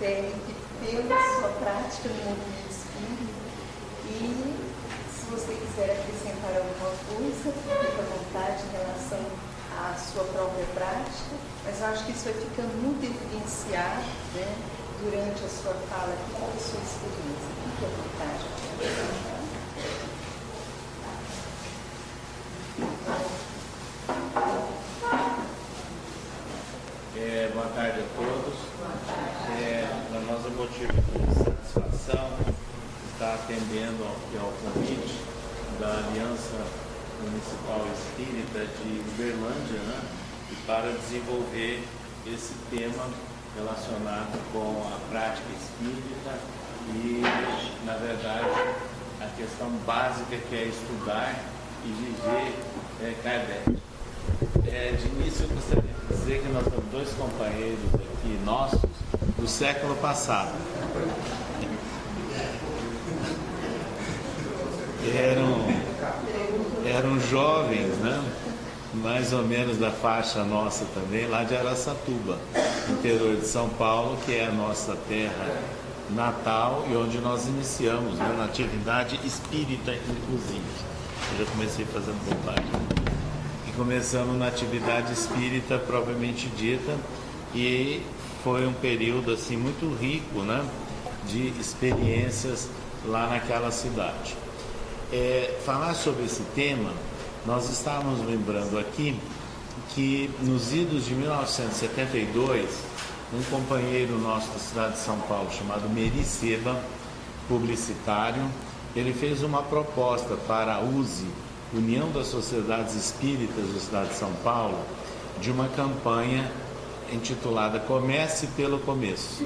reitero que pela sua prática no movimento espírita, e se você quiser acrescentar alguma coisa, fique à vontade em relação à sua própria prática, mas eu acho que isso vai ficando muito evidenciado, né, durante a sua fala aqui, qual é a sua experiência. Fique à vontade. Boa tarde a todos. Para nós é um motivo de satisfação estar atendendo ao convite da Aliança Municipal Espírita de Uberlândia, né, e para desenvolver esse tema relacionado com a prática espírita e, na verdade, a questão básica que é estudar e viver Kardec. De início, eu gostaria de dizer que nós temos dois companheiros aqui nossos do século passado. Eram jovens, né? Mais ou menos da faixa nossa também, lá de Araçatuba, interior de São Paulo, que é a nossa terra natal e onde nós iniciamos, né, na atividade espírita, inclusive. Eu já comecei fazendo bobagem. Começamos na atividade espírita propriamente dita, e foi um período assim muito rico, né, de experiências lá naquela cidade. Falar sobre esse tema, nós estávamos lembrando aqui que nos idos de 1972, um companheiro nosso da cidade de São Paulo, chamado Meri Seba, publicitário, ele fez uma proposta para a USE, União das Sociedades Espíritas do Estado de São Paulo, de uma campanha intitulada Comece pelo Começo.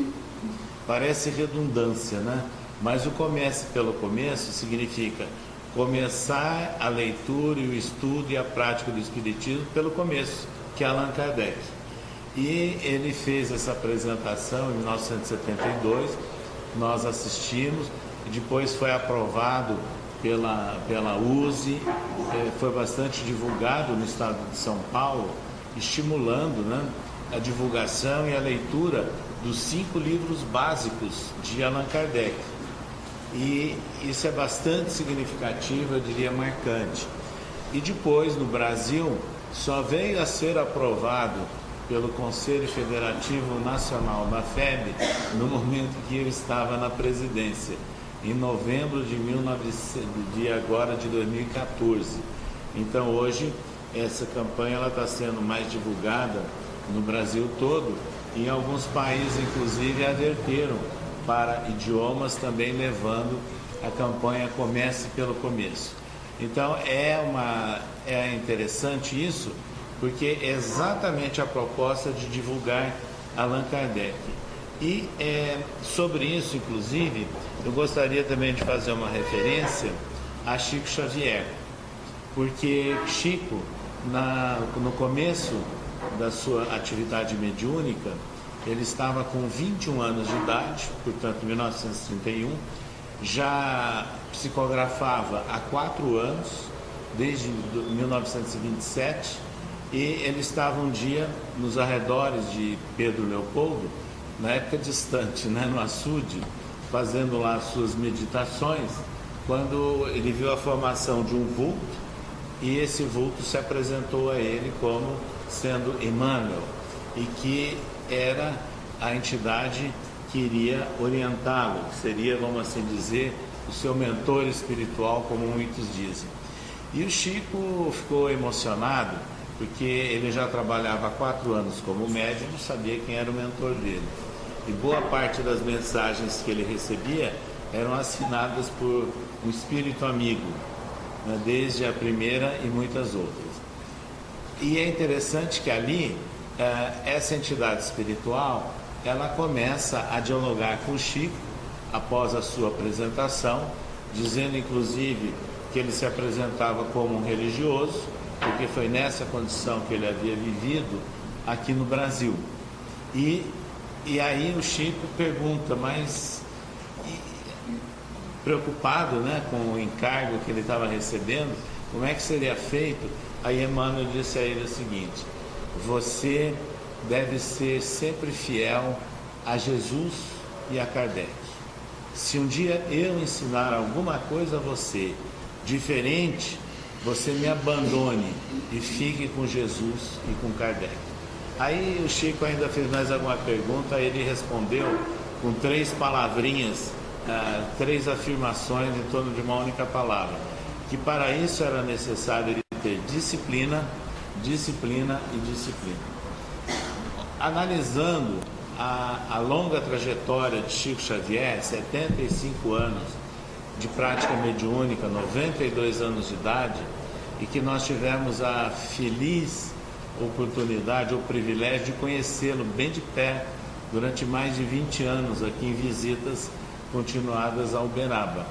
Parece redundância, né? Mas o comece pelo começo significa começar a leitura e o estudo e a prática do Espiritismo pelo começo, que é Allan Kardec. E ele fez essa apresentação em 1972, nós assistimos, e depois foi aprovado pela USE, foi bastante divulgado no estado de São Paulo, estimulando, né, a divulgação e a leitura dos 5 livros básicos de Allan Kardec. E isso é bastante significativo, eu diria marcante. E depois, no Brasil, só veio a ser aprovado pelo Conselho Federativo Nacional da FEB no momento que eu estava na presidência, em novembro de 2014. Então hoje essa campanha está sendo mais divulgada no Brasil todo, e em alguns países inclusive advertiram para idiomas também, levando a campanha Comece pelo Começo. Então é interessante isso, porque é exatamente a proposta de divulgar Allan Kardec. E sobre isso, inclusive, eu gostaria também de fazer uma referência a Chico Xavier, porque Chico, no começo da sua atividade mediúnica, ele estava com 21 anos de idade, portanto, em 1931, já psicografava há 4 anos, desde 1927, e ele estava um dia nos arredores de Pedro Leopoldo, na época distante, né, no açude, fazendo lá suas meditações, quando ele viu a formação de um vulto, e esse vulto se apresentou a ele como sendo Emmanuel, e que era a entidade que iria orientá-lo, que seria, vamos assim dizer, o seu mentor espiritual, como muitos dizem. E o Chico ficou emocionado, porque ele já trabalhava há 4 anos como médium, não sabia quem era o mentor dele. E boa parte das mensagens que ele recebia eram assinadas por um espírito amigo, né, desde a primeira e muitas outras. E é interessante que ali, essa entidade espiritual, ela começa a dialogar com o Chico, após a sua apresentação, dizendo inclusive que ele se apresentava como um religioso, porque foi nessa condição que ele havia vivido aqui no Brasil. E aí o Chico pergunta, mas preocupado, né, com o encargo que ele estava recebendo, como é que seria feito? Aí Emmanuel disse a ele o seguinte: você deve ser sempre fiel a Jesus e a Kardec. Se um dia eu ensinar alguma coisa a você diferente, você me abandone e fique com Jesus e com Kardec. Aí o Chico ainda fez mais alguma pergunta, ele respondeu com 3 palavrinhas, 3 afirmações em torno de uma única palavra, que para isso era necessário ele ter disciplina, disciplina e disciplina. Analisando a longa trajetória de Chico Xavier, 75 anos de prática mediúnica, 92 anos de idade, e que nós tivemos a feliz oportunidade ou privilégio de conhecê-lo bem de perto durante mais de 20 anos aqui em visitas continuadas ao Uberaba.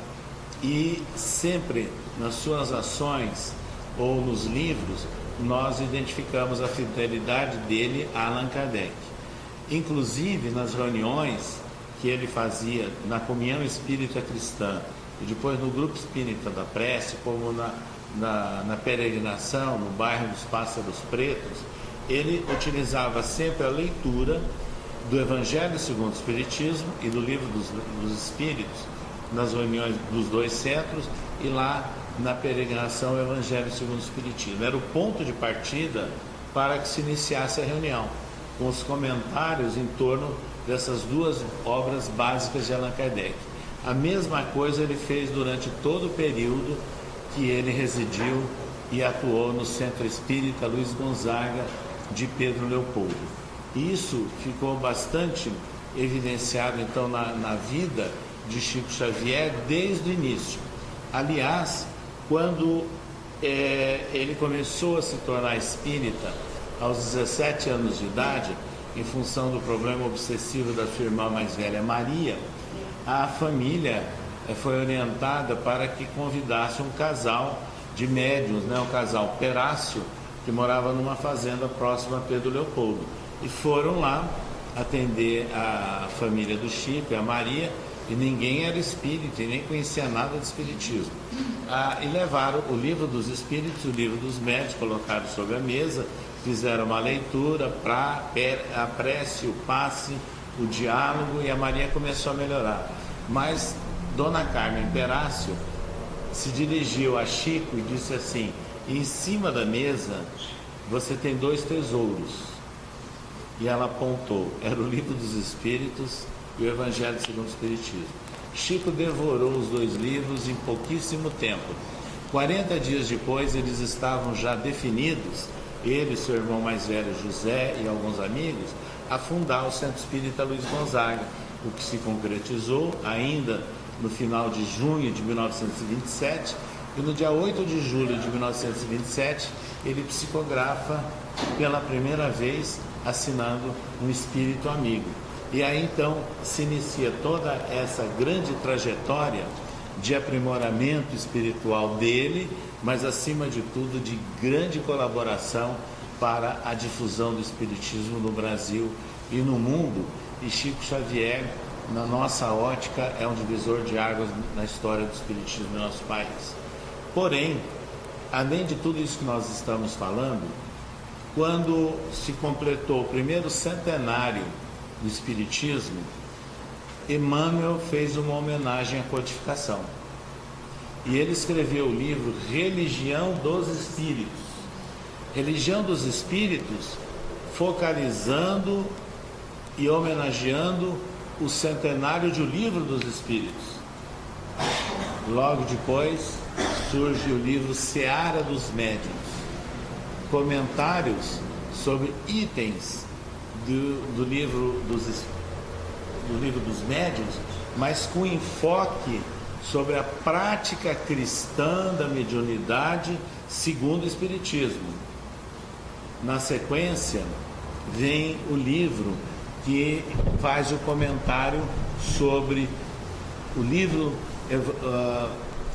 E sempre nas suas ações ou nos livros nós identificamos a fidelidade dele a Allan Kardec. Inclusive nas reuniões que ele fazia na Comunhão Espírita Cristã e depois no Grupo Espírita da Prece, como na peregrinação no bairro dos Pássaros Pretos, ele utilizava sempre a leitura do Evangelho segundo o Espiritismo e do Livro dos Espíritos nas reuniões dos 2 centros e lá na peregrinação o Evangelho segundo o Espiritismo. Era o ponto de partida para que se iniciasse a reunião, com os comentários em torno dessas 2 obras básicas de Allan Kardec. A mesma coisa ele fez durante todo o período que ele residiu e atuou no Centro Espírita Luiz Gonzaga de Pedro Leopoldo. Isso ficou bastante evidenciado então na vida de Chico Xavier desde o início. Aliás, quando ele começou a se tornar espírita aos 17 anos de idade, em função do problema obsessivo da sua irmã mais velha Maria, a família foi orientada para que convidasse um casal de médiuns, o casal Perácio, que morava numa fazenda próxima a Pedro Leopoldo. E foram lá atender a família do Chico e a Maria, e ninguém era espírita e nem conhecia nada de espiritismo. E levaram o Livro dos Espíritos, o Livro dos Médiuns, colocaram sobre a mesa, fizeram uma leitura, a prece, o passe, o diálogo, e a Maria começou a melhorar. Mas Dona Carmen Perácio se dirigiu a Chico e disse assim: em cima da mesa você tem 2 tesouros. E ela apontou, era o Livro dos Espíritos e o Evangelho segundo o Espiritismo. Chico devorou os 2 livros em pouquíssimo tempo. 40 dias depois eles estavam já definidos, ele, seu irmão mais velho José e alguns amigos, a fundar o Centro Espírita Luiz Gonzaga, o que se concretizou ainda no final de junho de 1927, e no dia 8 de julho de 1927 ele psicografa pela primeira vez, assinando um espírito amigo. E aí então se inicia toda essa grande trajetória de aprimoramento espiritual dele, mas acima de tudo de grande colaboração para a difusão do espiritismo no Brasil e no mundo. E Chico Xavier, na nossa ótica, é um divisor de águas na história do espiritismo no nosso país. Porém, além de tudo isso que nós estamos falando, quando se completou o primeiro centenário do espiritismo, Emmanuel fez uma homenagem à codificação. E ele escreveu o livro Religião dos Espíritos. Religião dos Espíritos, focalizando e homenageando o centenário do Livro dos Espíritos. Logo depois surge o livro Seara dos Médiuns, comentários sobre itens do livro dos Médiuns, mas com enfoque sobre a prática cristã da mediunidade segundo o Espiritismo. Na sequência vem o livro que faz o comentário sobre o livro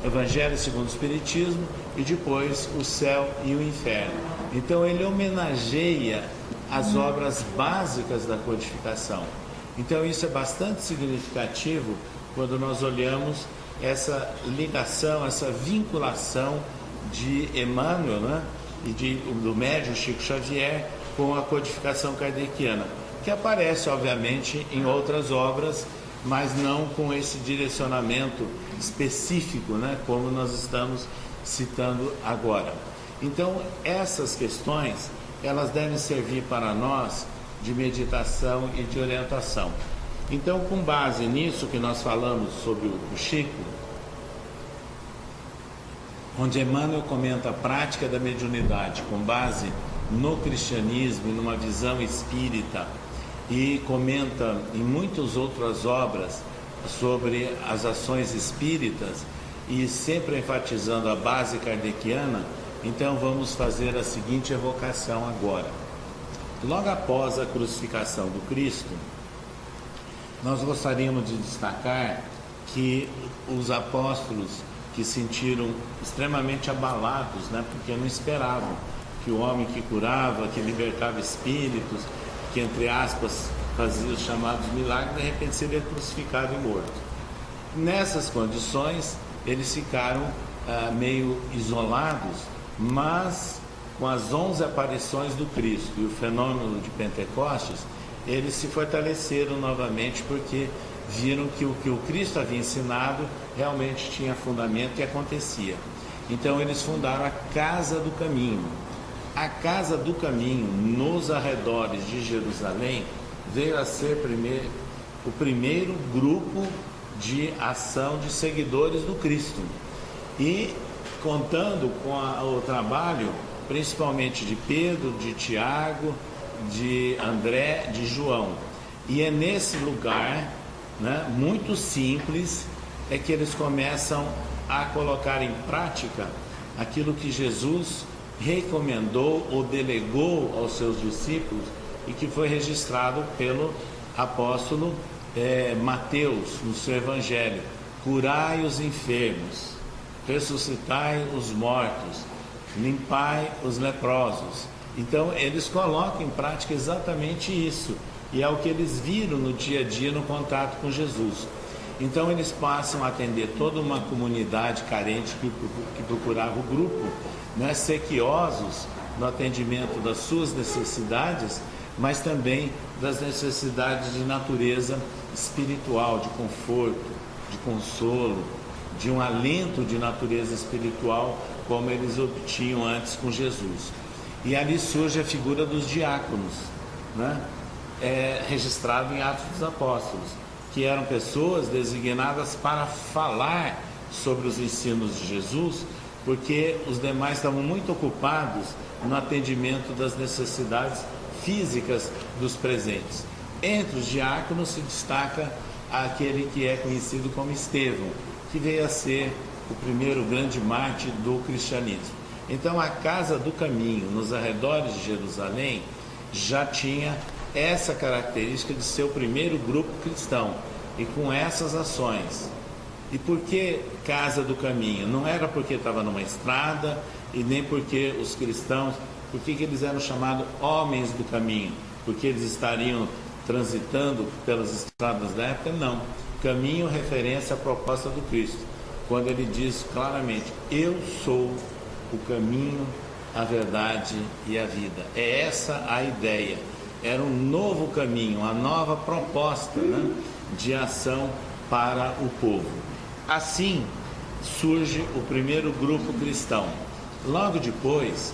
Evangelho segundo o Espiritismo e depois o Céu e o Inferno. Então ele homenageia as obras básicas da codificação. Então isso é bastante significativo quando nós olhamos essa ligação, essa vinculação de Emmanuel, e do médium Chico Xavier com a codificação kardeciana, que aparece obviamente em outras obras mas não com esse direcionamento específico, né, como nós estamos citando agora. Então, essas questões, elas devem servir para nós de meditação e de orientação. Então, com base nisso que nós falamos sobre o Chico, onde Emmanuel comenta a prática da mediunidade com base no cristianismo e numa visão espírita, e comenta em muitas outras obras sobre as ações espíritas, e sempre enfatizando a base kardeciana. Então vamos fazer a seguinte evocação agora. Logo após a crucificação do Cristo, nós gostaríamos de destacar que os apóstolos que sentiram extremamente abalados, né, porque não esperavam que o homem que curava, que libertava espíritos, que entre aspas fazia os chamados milagres, de repente seria crucificado e morto. Nessas condições, eles ficaram meio isolados, mas com as 11 aparições do Cristo e o fenômeno de Pentecostes, eles se fortaleceram novamente, porque viram que o que o Cristo havia ensinado realmente tinha fundamento e acontecia. Então eles fundaram a Casa do Caminho. A Casa do Caminho, nos arredores de Jerusalém, veio a ser o primeiro grupo de ação de seguidores do Cristo. E contando com o trabalho, principalmente de Pedro, de Tiago, de André, de João. E é nesse lugar, né, muito simples, é que eles começam a colocar em prática aquilo que Jesus recomendou ou delegou aos seus discípulos e que foi registrado pelo apóstolo Mateus no seu evangelho: curai os enfermos, ressuscitai os mortos, limpai os leprosos. Então eles colocam em prática exatamente isso, e é o que eles viram no dia a dia no contato com Jesus. Então eles passam a atender toda uma comunidade carente que procurava o grupo, né, sequiosos no atendimento das suas necessidades, mas também das necessidades de natureza espiritual, de conforto, de consolo, de um alento de natureza espiritual, como eles obtinham antes com Jesus. E ali surge a figura dos diáconos, né? Registrado em Atos dos Apóstolos, que eram pessoas designadas para falar sobre os ensinos de Jesus, porque os demais estavam muito ocupados no atendimento das necessidades físicas dos presentes. Entre os diáconos se destaca aquele que é conhecido como Estevão, que veio a ser o primeiro grande mártir do cristianismo. Então a Casa do Caminho, nos arredores de Jerusalém, já tinha essa característica de ser o primeiro grupo cristão, e com essas ações. E por que Casa do Caminho? Não era porque estava numa estrada, e nem porque os cristãos, porque que eles eram chamados homens do caminho, porque eles estariam transitando pelas estradas da época? Não. Caminho, referência à proposta do Cristo, quando ele diz claramente: eu sou o caminho, a verdade e a vida. É essa a ideia. Era um novo caminho, uma nova proposta, né, de ação para o povo. Assim surge o primeiro grupo cristão. Logo depois,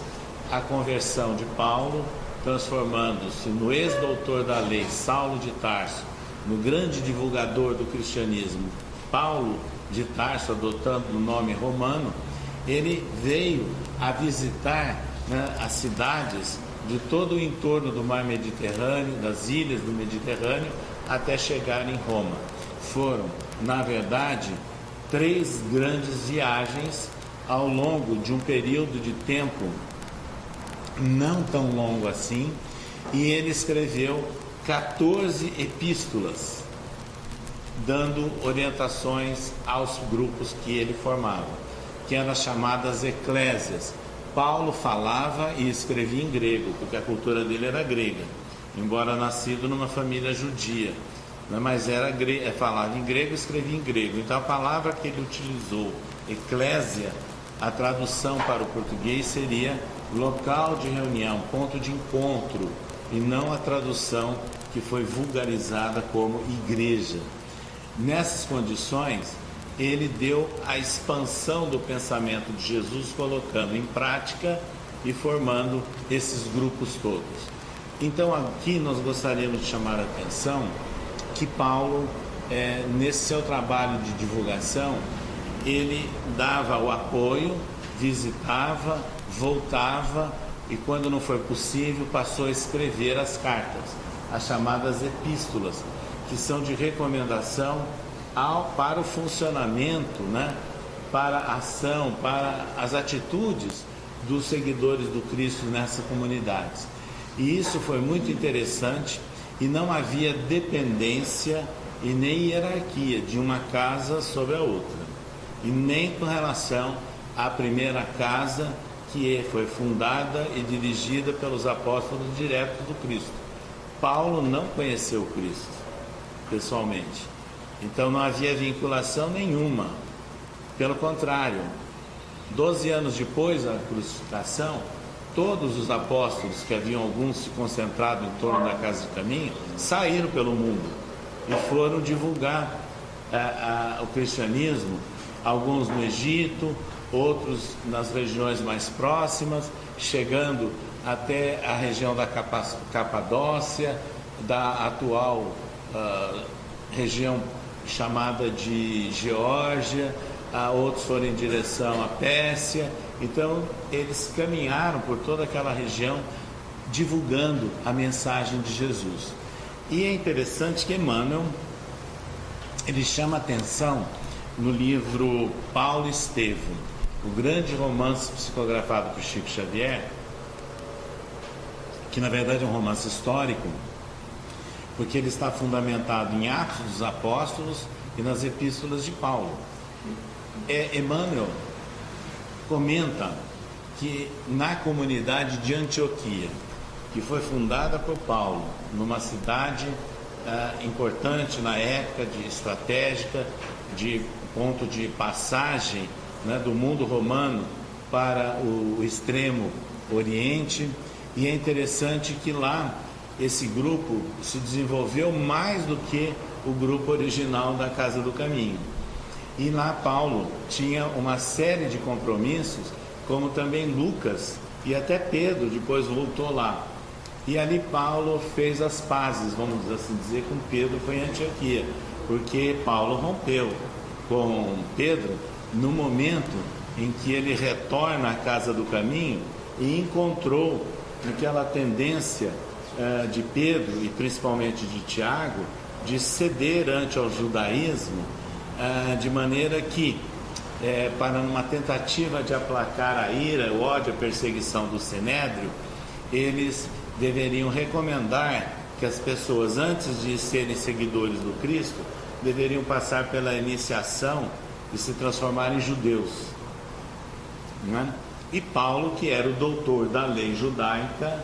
a conversão de Paulo, transformando-se no ex-doutor da lei, Saulo de Tarso, no grande divulgador do cristianismo, Paulo de Tarso, adotando o nome romano. Ele veio a visitar, né, as cidades de todo o entorno do mar Mediterrâneo, das ilhas do Mediterrâneo, até chegar em Roma. Foram, na verdade, 3 grandes viagens ao longo de um período de tempo não tão longo assim, e ele escreveu 14 epístolas, dando orientações aos grupos que ele formava, que eram as chamadas eclésias. Paulo falava e escrevia em grego, porque a cultura dele era grega, embora nascido numa família judia, né? Mas falava em grego e escrevia em grego. Então a palavra que ele utilizou, eclésia, a tradução para o português seria local de reunião, ponto de encontro, e não a tradução que foi vulgarizada como igreja. Nessas condições, ele deu a expansão do pensamento de Jesus, colocando em prática e formando esses grupos todos. Então aqui nós gostaríamos de chamar a atenção que Paulo, nesse seu trabalho de divulgação, ele dava o apoio, visitava, voltava e, quando não foi possível, passou a escrever as cartas, as chamadas epístolas, que são de recomendação para o funcionamento, para a ação, para as atitudes dos seguidores do Cristo nessas comunidades. E isso foi muito interessante, e não havia dependência e nem hierarquia de uma casa sobre a outra, e nem com relação à primeira casa, que foi fundada e dirigida pelos apóstolos diretos do Cristo. Paulo não conheceu o Cristo pessoalmente, então não havia vinculação nenhuma. Pelo contrário, 12 anos depois da crucificação, todos os apóstolos, que haviam alguns se concentrado em torno da casa do caminho, saíram pelo mundo e foram divulgar o cristianismo, alguns no Egito, outros nas regiões mais próximas, chegando até a região da Capadócia, da atual região chamada de Geórgia, outros foram em direção à Pérsia. Então eles caminharam por toda aquela região divulgando a mensagem de Jesus. E é interessante que Emmanuel, ele chama atenção no livro Paulo Estevam, o grande romance psicografado por Chico Xavier, que na verdade é um romance histórico, porque ele está fundamentado em Atos dos Apóstolos e nas epístolas de Paulo. Emmanuel comenta que na comunidade de Antioquia, que foi fundada por Paulo, numa cidade importante na época, estratégica, de ponto de passagem, do mundo romano para o extremo oriente, e é interessante que lá esse grupo se desenvolveu mais do que o grupo original da Casa do Caminho. E lá Paulo tinha uma série de compromissos, como também Lucas e até Pedro depois voltou lá. E ali Paulo fez as pazes, vamos assim dizer, com Pedro, foi em Antioquia, porque Paulo rompeu com Pedro no momento em que ele retorna à Casa do Caminho e encontrou aquela tendência de Pedro e principalmente de Tiago de ceder ante ao judaísmo, de maneira que, para uma tentativa de aplacar a ira, o ódio, a perseguição do Sinédrio, eles deveriam recomendar que as pessoas, antes de serem seguidores do Cristo, deveriam passar pela iniciação e se transformar em judeus, E Paulo, que era o doutor da lei judaica,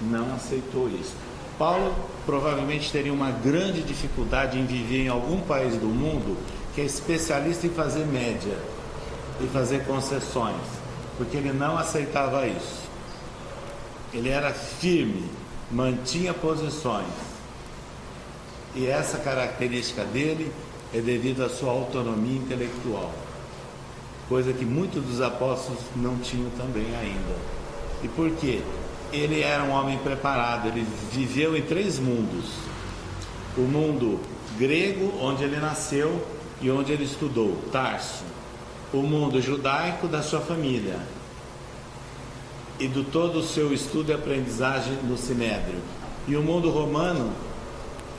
não aceitou isso. Paulo provavelmente teria uma grande dificuldade em viver em algum país do mundo que é especialista em fazer média e fazer concessões, porque ele não aceitava isso. Ele era firme, mantinha posições, e essa característica dele é devido à sua autonomia intelectual, coisa que muitos dos apóstolos não tinham também ainda. E por quê? Ele era um homem preparado, ele viveu em 3 mundos: o mundo grego, onde ele nasceu e onde ele estudou, Tarso; o mundo judaico da sua família e do todo o seu estudo e aprendizagem no Sinédrio, e o mundo romano,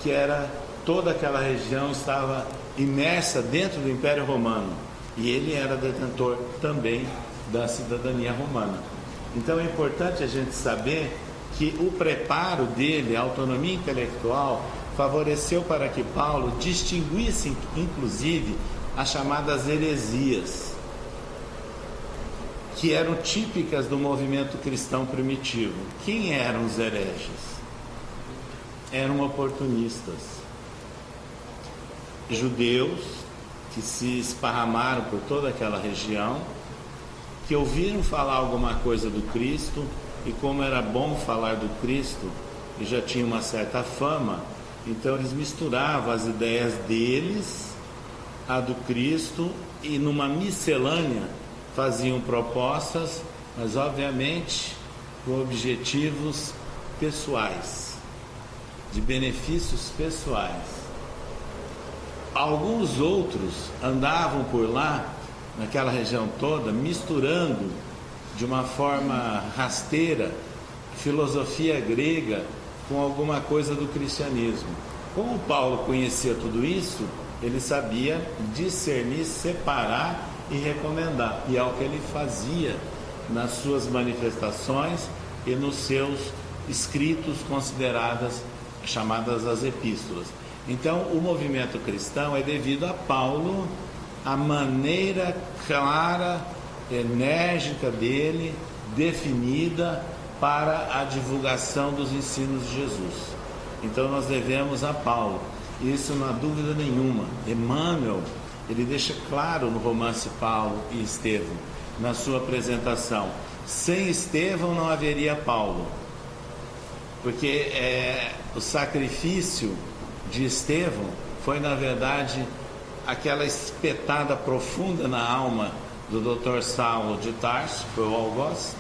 que era toda aquela região, estava imersa dentro do Império Romano, e ele era detentor também da cidadania romana. Então é importante a gente saber que o preparo dele, a autonomia intelectual, favoreceu para que Paulo distinguisse inclusive as chamadas heresias, que eram típicas do movimento cristão primitivo. Quem eram os hereges? Eram oportunistas, judeus que se esparramaram por toda aquela região, que ouviram falar alguma coisa do Cristo, e como era bom falar do Cristo, e já tinha uma certa fama, Então eles misturavam as ideias deles, a do Cristo, e numa miscelânea faziam propostas, mas obviamente com objetivos pessoais, de benefícios pessoais. Alguns outros andavam por lá, naquela região toda, misturando de uma forma rasteira filosofia grega com alguma coisa do cristianismo. Como Paulo conhecia tudo isso, ele sabia discernir, separar e recomendar. E é o que ele fazia nas suas manifestações e nos seus escritos chamadas as epístolas. Então, o movimento cristão é devido a Paulo, a maneira clara, enérgica dele, definida para a divulgação dos ensinos de Jesus. Então, nós devemos a Paulo. Isso não há dúvida nenhuma. Emmanuel, ele deixa claro no romance Paulo e Estevão, na sua apresentação. Sem Estevão não haveria Paulo. Porque o sacrifício de Estevão foi, na verdade, aquela espetada profunda na alma do Dr. Saulo de Tarso, foi o algoz,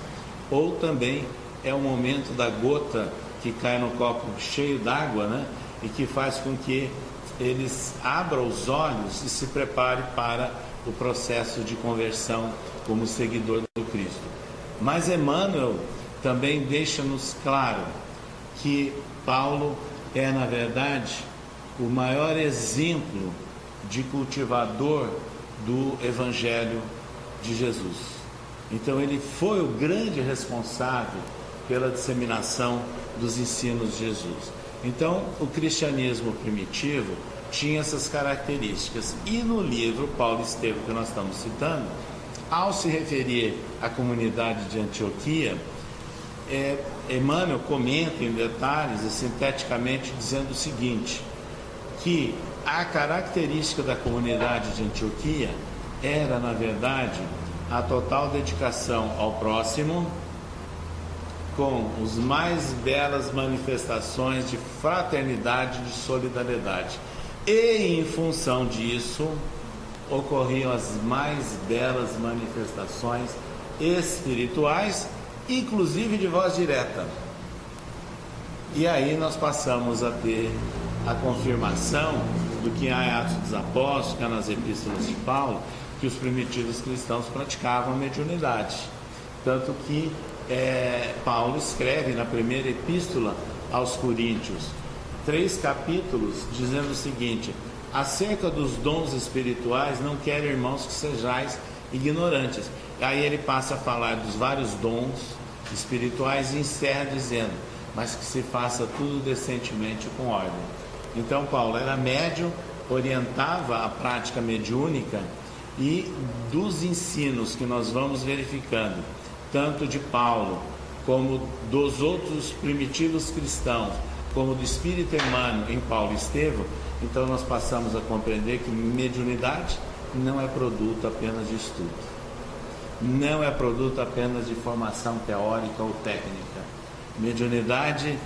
ou também é o momento da gota que cai no copo cheio d'água, né? E que faz com que eles abram os olhos e se preparem para o processo de conversão como seguidor do Cristo. Mas Emmanuel também deixa-nos claro que Paulo é, na verdade, o maior exemplo de cultivador do Evangelho de Jesus. Então ele foi o grande responsável pela disseminação dos ensinos de Jesus. Então o cristianismo primitivo tinha essas características. E no livro Paulo e Estevão, que nós estamos citando, ao se referir à comunidade de Antioquia, Emmanuel comenta em detalhes e sinteticamente dizendo o seguinte, que a característica da comunidade de Antioquia era, na verdade, a total dedicação ao próximo, com as mais belas manifestações de fraternidade e de solidariedade. E, em função disso, ocorriam as mais belas manifestações espirituais, inclusive de voz direta. E aí nós passamos a ter a confirmação do que há em Atos dos Apóstolos, que há nas epístolas de Paulo, que os primitivos cristãos praticavam a mediunidade. Tanto que Paulo escreve na primeira epístola aos Coríntios 3 capítulos dizendo o seguinte: acerca dos dons espirituais não quero, irmãos, que sejais ignorantes. Aí ele passa a falar dos vários dons espirituais e encerra dizendo: mas que se faça tudo decentemente com ordem. Então Paulo era médium, orientava a prática mediúnica, e dos ensinos que nós vamos verificando, tanto de Paulo como dos outros primitivos cristãos, como do Espírito Emmanuel em Paulo e Estevão, então nós passamos a compreender que mediunidade não é produto apenas de estudo, não é produto apenas de formação teórica ou técnica. Mediunidade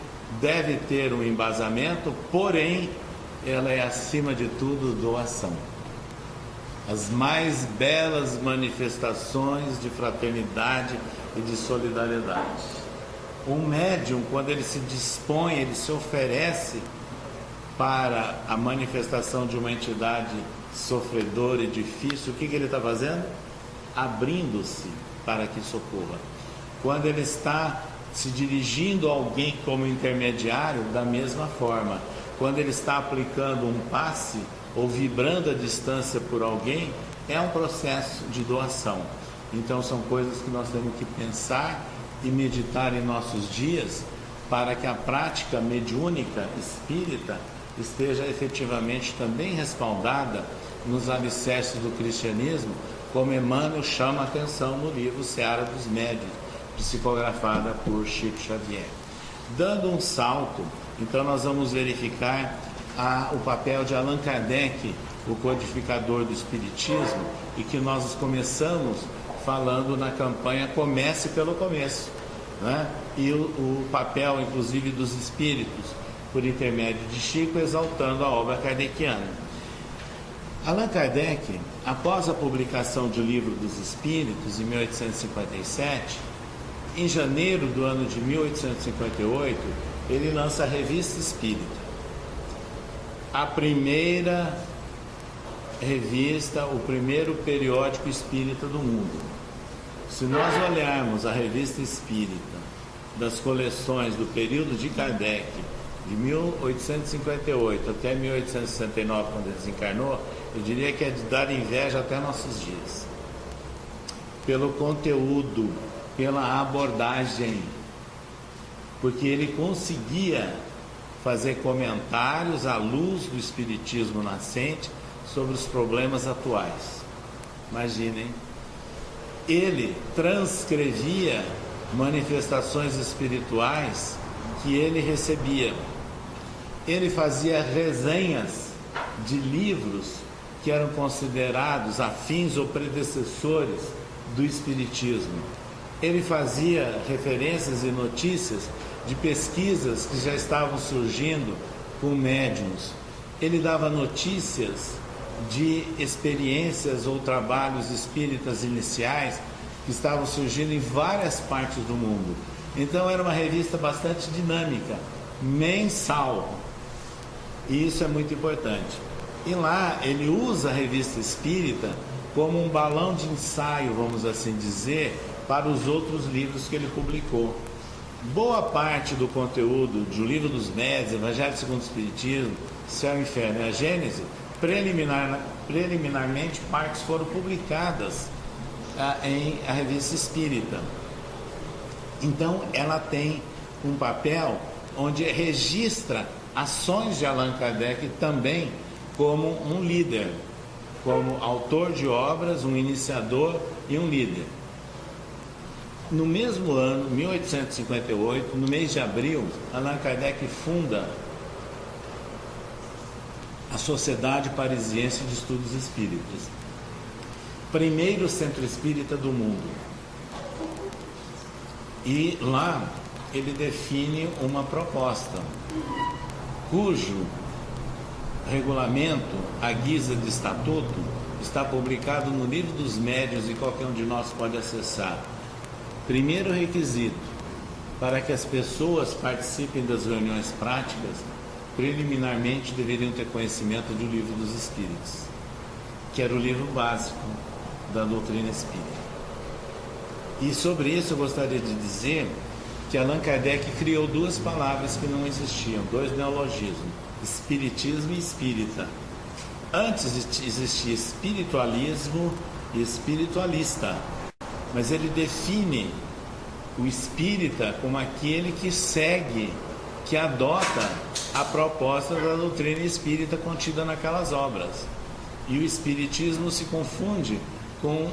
deve ter um embasamento, porém ela é acima de tudo doação. As mais belas manifestações de fraternidade e de solidariedade. Um médium, quando ele se dispõe, ele se oferece para a manifestação de uma entidade sofredora e difícil, o que ele está fazendo? Abrindo-se para que socorra. Quando ele está se dirigindo a alguém como intermediário, da mesma forma. Quando ele está aplicando um passe ou vibrando a distância por alguém, é um processo de doação. Então são coisas que nós temos que pensar e meditar em nossos dias, para que a prática mediúnica espírita esteja efetivamente também respaldada nos alicerces do cristianismo, como Emmanuel chama a atenção no livro Seara dos Médiuns, psicografada por Chico Xavier. Dando um salto, então nós vamos verificar o papel de Allan Kardec, o codificador do Espiritismo, e que nós começamos falando na campanha Comece pelo Começo, né? E o papel, inclusive, dos espíritos. por intermédio de Chico, exaltando a obra kardeciana. Allan Kardec, após a publicação do Livro dos Espíritos, em 1857, em janeiro do ano de 1858, ele lança a Revista Espírita. A primeira revista, o primeiro periódico espírita do mundo. Se nós olharmos a Revista Espírita das coleções do período de Kardec, de 1858 até 1869, quando ele desencarnou, eu diria que é de dar inveja até nossos dias. Pelo conteúdo, pela abordagem, porque ele conseguia fazer comentários à luz do espiritismo nascente sobre os problemas atuais. Imaginem, ele transcrevia manifestações espirituais que ele recebia. Ele fazia resenhas de livros que eram considerados afins ou predecessores do espiritismo. Ele fazia referências e notícias de pesquisas que já estavam surgindo com médiuns. Ele dava notícias de experiências ou trabalhos espíritas iniciais que estavam surgindo em várias partes do mundo. Então era uma revista bastante dinâmica, mensal. E isso é muito importante. E lá ele usa a Revista Espírita como um balão de ensaio, vamos assim dizer, para os outros livros que ele publicou. Boa parte do conteúdo do Livro dos Médiuns, Evangelho segundo o Espiritismo, Céu e Inferno e a Gênese, preliminarmente partes foram publicadas em a Revista Espírita. Então ela tem um papel onde registra ações de Allan Kardec também como um líder, como autor de obras, um iniciador e um líder. No mesmo ano, 1858, no mês de abril, Allan Kardec funda a Sociedade Parisiense de Estudos Espíritas, primeiro centro espírita do mundo. E lá ele define uma proposta, cujo regulamento, à guisa de estatuto, está publicado no Livro dos Médiuns e qualquer um de nós pode acessar. Primeiro requisito, para que as pessoas participem das reuniões práticas, preliminarmente deveriam ter conhecimento do Livro dos Espíritos, que era o livro básico da doutrina espírita. E sobre isso eu gostaria de dizer que Allan Kardec criou duas palavras que não existiam, dois neologismos, espiritismo e espírita. Antes existia espiritualismo e espiritualista, mas ele define o espírita como aquele que segue, que adota a proposta da doutrina espírita contida naquelas obras. E o espiritismo se confunde com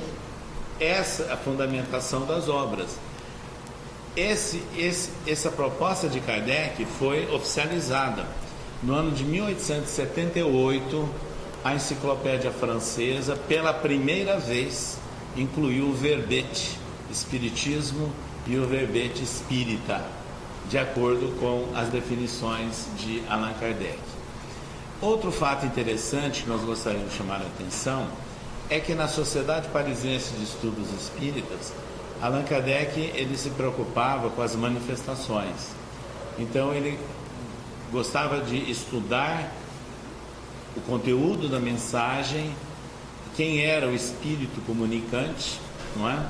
essa a fundamentação das obras. Essa proposta de Kardec foi oficializada no ano de 1878. A enciclopédia francesa, pela primeira vez, incluiu o verbete espiritismo e o verbete espírita, de acordo com as definições de Allan Kardec. Outro fato interessante que nós gostaríamos de chamar a atenção é que na Sociedade Parisiense de Estudos Espíritas, Allan Kardec ele se preocupava com as manifestações. Então ele gostava de estudar o conteúdo da mensagem, quem era o espírito comunicante, não é?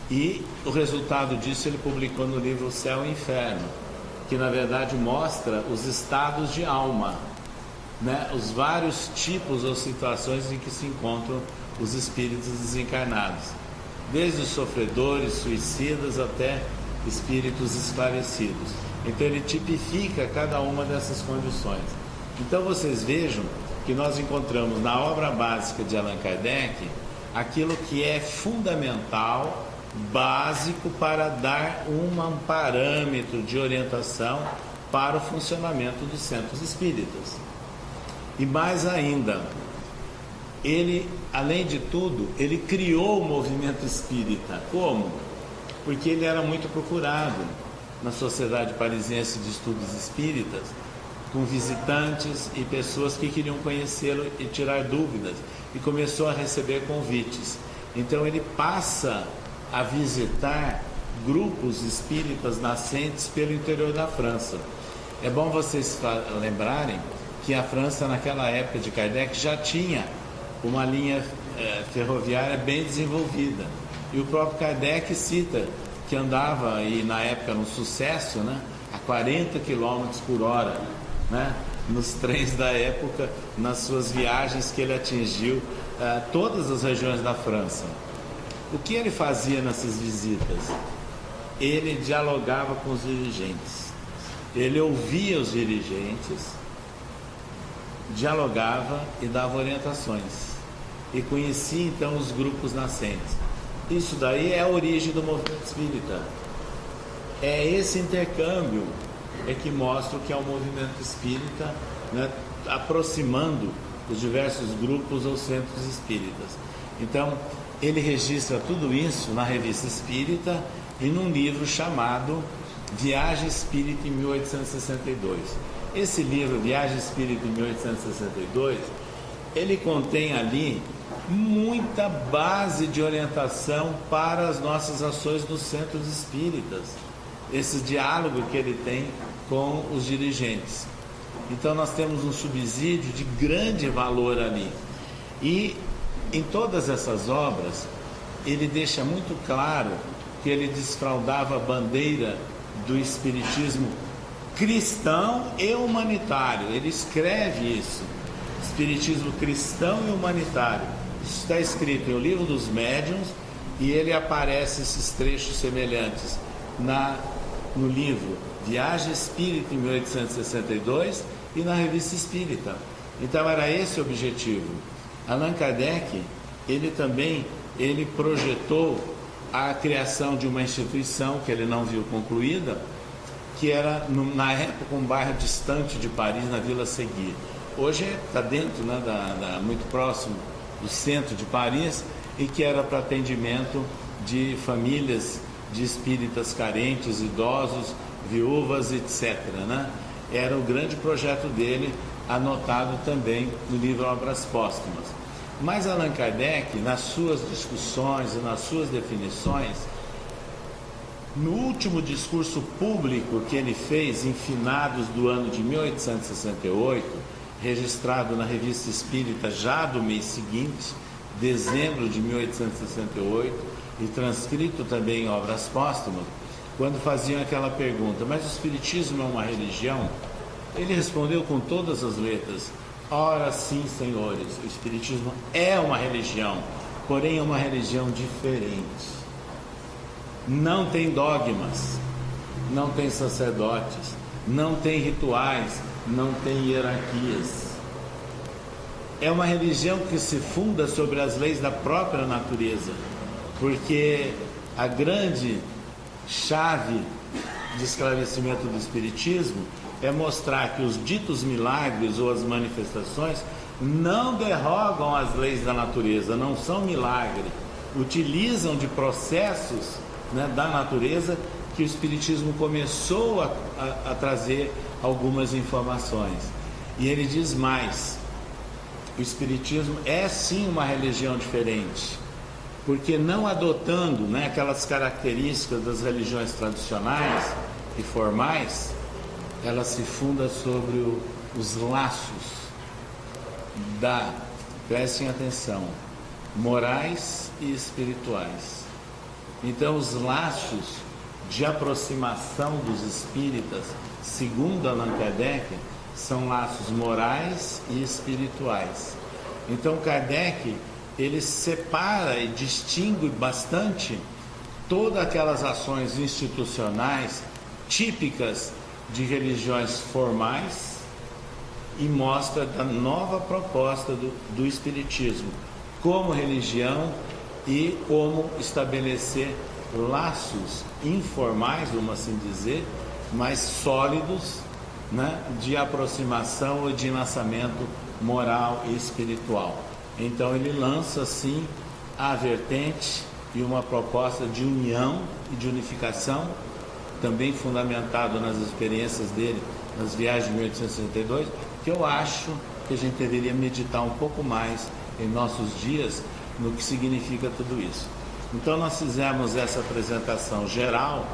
E o resultado disso ele publicou no livro Céu e Inferno, que na verdade mostra os estados de alma, né? Os vários tipos ou situações em que se encontram os espíritos desencarnados, desde os sofredores, suicidas, até espíritos esclarecidos. Então ele tipifica cada uma dessas condições. Então vocês vejam que nós encontramos na obra básica de Allan Kardec aquilo que é fundamental, básico para dar um parâmetro de orientação para o funcionamento dos centros espíritas. E mais ainda, ele, além de tudo, ele criou o movimento espírita. Como? Porque ele era muito procurado na Sociedade Parisiense de Estudos Espíritas, com visitantes e pessoas que queriam conhecê-lo e tirar dúvidas, e começou a receber convites. Então ele passa a visitar grupos espíritas nascentes pelo interior da França. É bom vocês lembrarem que a França, naquela época de Kardec, já tinha uma linha ferroviária bem desenvolvida. E o próprio Kardec cita que andava, e na época era um sucesso, né, a 40 km por hora, né, nos trens da época, nas suas viagens que ele atingiu todas as regiões da França. O que ele fazia nessas visitas? Ele dialogava com os dirigentes, ele ouvia os dirigentes, dialogava e dava orientações, e conhecia então os grupos nascentes. Isso daí é a origem do movimento espírita. É esse intercâmbio que mostra o que é o movimento espírita, né, aproximando os diversos grupos ou centros espíritas. Então, ele registra tudo isso na Revista Espírita e num livro chamado Viagem Espírita em 1862. Esse livro, Viagem Espírita em 1862, ele contém ali muita base de orientação para as nossas ações nos centros espíritas, esse diálogo que ele tem com os dirigentes. Então nós temos um subsídio de grande valor ali. E em todas essas obras, ele deixa muito claro que ele desfraldava a bandeira do espiritismo cristão e humanitário. Ele escreve isso, espiritismo cristão e humanitário. Isso está escrito em O Livro dos Médiuns, e ele aparece esses trechos semelhantes no livro Viagem Espírita em 1862 e na Revista Espírita. Então era esse o objetivo. Allan Kardec, ele projetou a criação de uma instituição que ele não viu concluída, que era na época um bairro distante de Paris, na Vila Seguier. Hoje está dentro, né, muito próximo do centro de Paris, e que era para atendimento de famílias de espíritas carentes, idosos, viúvas, etc., né? Era o grande projeto dele, anotado também no livro Obras Póstumas. Mas Allan Kardec, nas suas discussões e nas suas definições, no último discurso público que ele fez em finados do ano de 1868, registrado na Revista Espírita já do mês seguinte, dezembro de 1868, e transcrito também em Obras Póstumas, quando faziam aquela pergunta: mas o Espiritismo é uma religião? Ele respondeu com todas as letras: ora sim, senhores, o Espiritismo é uma religião, porém é uma religião diferente. Não tem dogmas, não tem sacerdotes, não tem rituais, não tem hierarquias. É uma religião que se funda sobre as leis da própria natureza, porque a grande chave de esclarecimento do Espiritismo é mostrar que os ditos milagres ou as manifestações não derrogam as leis da natureza, não são milagre, utilizam de processos, né, da natureza, que o Espiritismo começou a trazer algumas informações. E ele diz mais: o Espiritismo é sim uma religião diferente, porque não adotando, né, aquelas características das religiões tradicionais e formais, ela se funda sobre os laços prestem atenção, morais e espirituais. Então os laços de aproximação dos espíritas, segundo Allan Kardec, são laços morais e espirituais. Então Kardec, ele separa e distingue bastante todas aquelas ações institucionais típicas de religiões formais e mostra a nova proposta do Espiritismo como religião e como estabelecer laços informais, vamos assim dizer, mas sólidos, né, de aproximação e de lançamento moral e espiritual. Então ele lança assim a vertente e uma proposta de união e de unificação, também fundamentado nas experiências dele nas viagens de 1862, que eu acho que a gente deveria meditar um pouco mais em nossos dias no que significa tudo isso. Então nós fizemos essa apresentação geral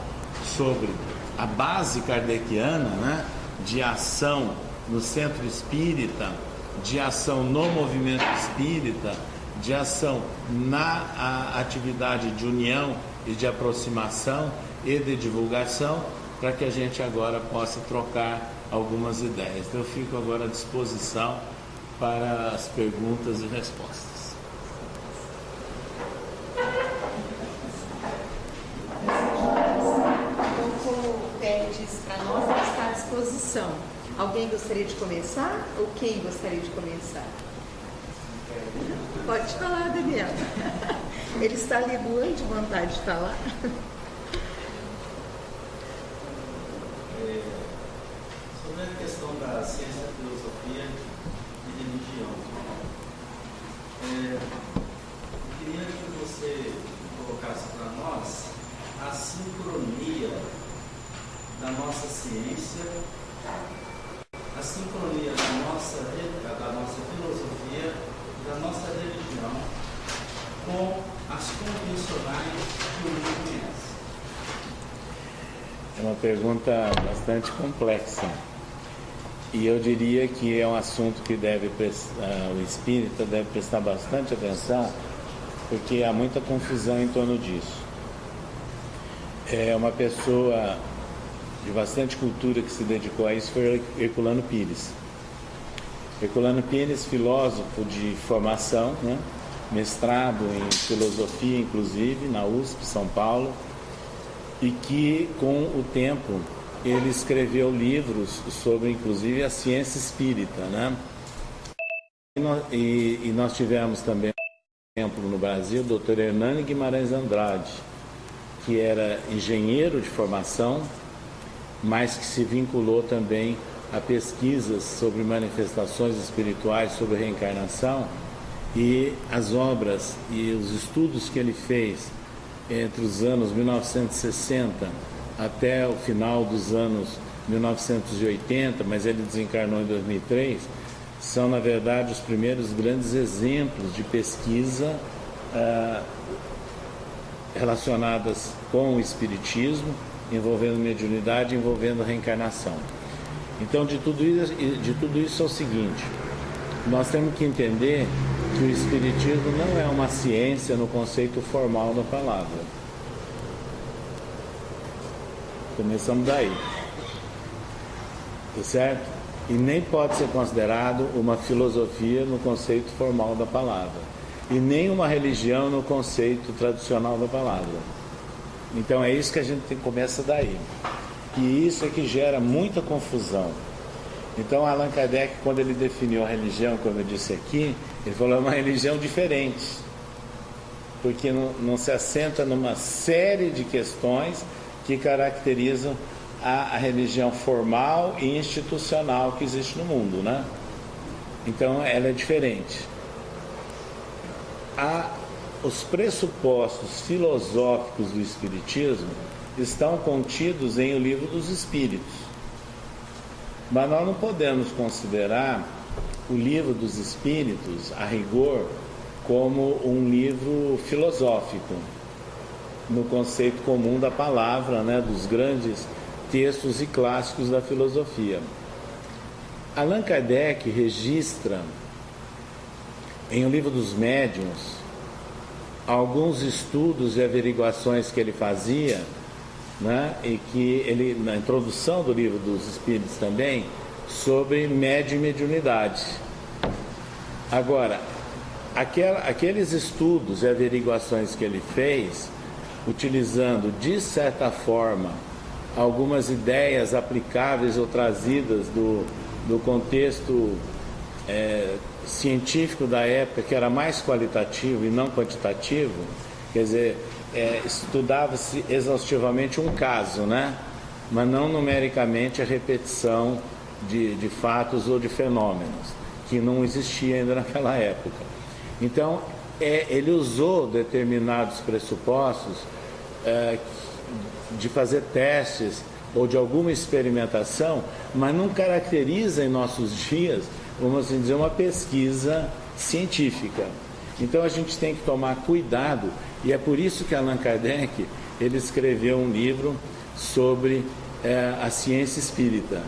sobre a base kardeciana, né, de ação no centro espírita, de ação no movimento espírita, de ação na atividade de união e de aproximação e de divulgação, para que a gente agora possa trocar algumas ideias. Então eu fico agora à disposição para as perguntas e respostas. Para nós, ela está à disposição. Alguém gostaria de começar? Ou quem gostaria de começar? Pode falar, Daniel. Ele está ali doando de vontade de falar. Sobre a questão da ciência, filosofia e religião, eu queria que você colocasse para nós a sincronia da nossa ciência, a sincronia da nossa filosofia e da nossa religião com as convencionais que o mundo conhece. É uma pergunta bastante complexa. E eu diria que é um assunto que o espírita deve prestar bastante atenção, porque há muita confusão em torno disso. É uma pessoa de bastante cultura que se dedicou a isso foi Herculano Pires. Herculano Pires, filósofo de formação, né? Mestrado em filosofia, inclusive, na USP, São Paulo, e que, com o tempo, ele escreveu livros sobre, inclusive, a ciência espírita, né? E nós tivemos também, por exemplo, no Brasil, o Dr. Hernani Guimarães Andrade, que era engenheiro de formação, mas que se vinculou também a pesquisas sobre manifestações espirituais, sobre reencarnação, e as obras e os estudos que ele fez entre os anos 1960 até o final dos anos 1980, mas ele desencarnou em 2003, são, na verdade, os primeiros grandes exemplos de pesquisa relacionadas com o espiritismo, envolvendo mediunidade, envolvendo reencarnação. Então, de tudo isso é o seguinte: nós temos que entender que o espiritismo não é uma ciência no conceito formal da palavra. Começamos daí, tá certo? E nem pode ser considerado uma filosofia no conceito formal da palavra, e nem uma religião no conceito tradicional da palavra. Então é isso que a gente começa daí. E isso é que gera muita confusão. Então Allan Kardec, quando ele definiu a religião, como eu disse aqui, ele falou: é uma religião diferente, porque não se assenta numa série de questões que caracterizam a religião formal e institucional que existe no mundo, né? Então ela é diferente. Os pressupostos filosóficos do Espiritismo estão contidos em O Livro dos Espíritos. Mas nós não podemos considerar O Livro dos Espíritos, a rigor, como um livro filosófico, no conceito comum da palavra, né, dos grandes textos e clássicos da filosofia. Allan Kardec registra em O Livro dos Médiuns alguns estudos e averiguações que ele fazia, né, e que ele, na introdução do Livro dos Espíritos também, sobre médium e mediunidade. Agora, aqueles estudos e averiguações que ele fez, utilizando de certa forma algumas ideias aplicáveis ou trazidas do contexto científico da época, que era mais qualitativo e não quantitativo, quer dizer, estudava-se exaustivamente um caso, né? Mas não numericamente a repetição de fatos ou de fenômenos, que não existia ainda naquela época. Então, ele usou determinados pressupostos de fazer testes ou de alguma experimentação, mas não caracteriza em nossos dias, vamos assim dizer, uma pesquisa científica. Então a gente tem que tomar cuidado, e é por isso que Allan Kardec ele escreveu um livro sobre a ciência espírita.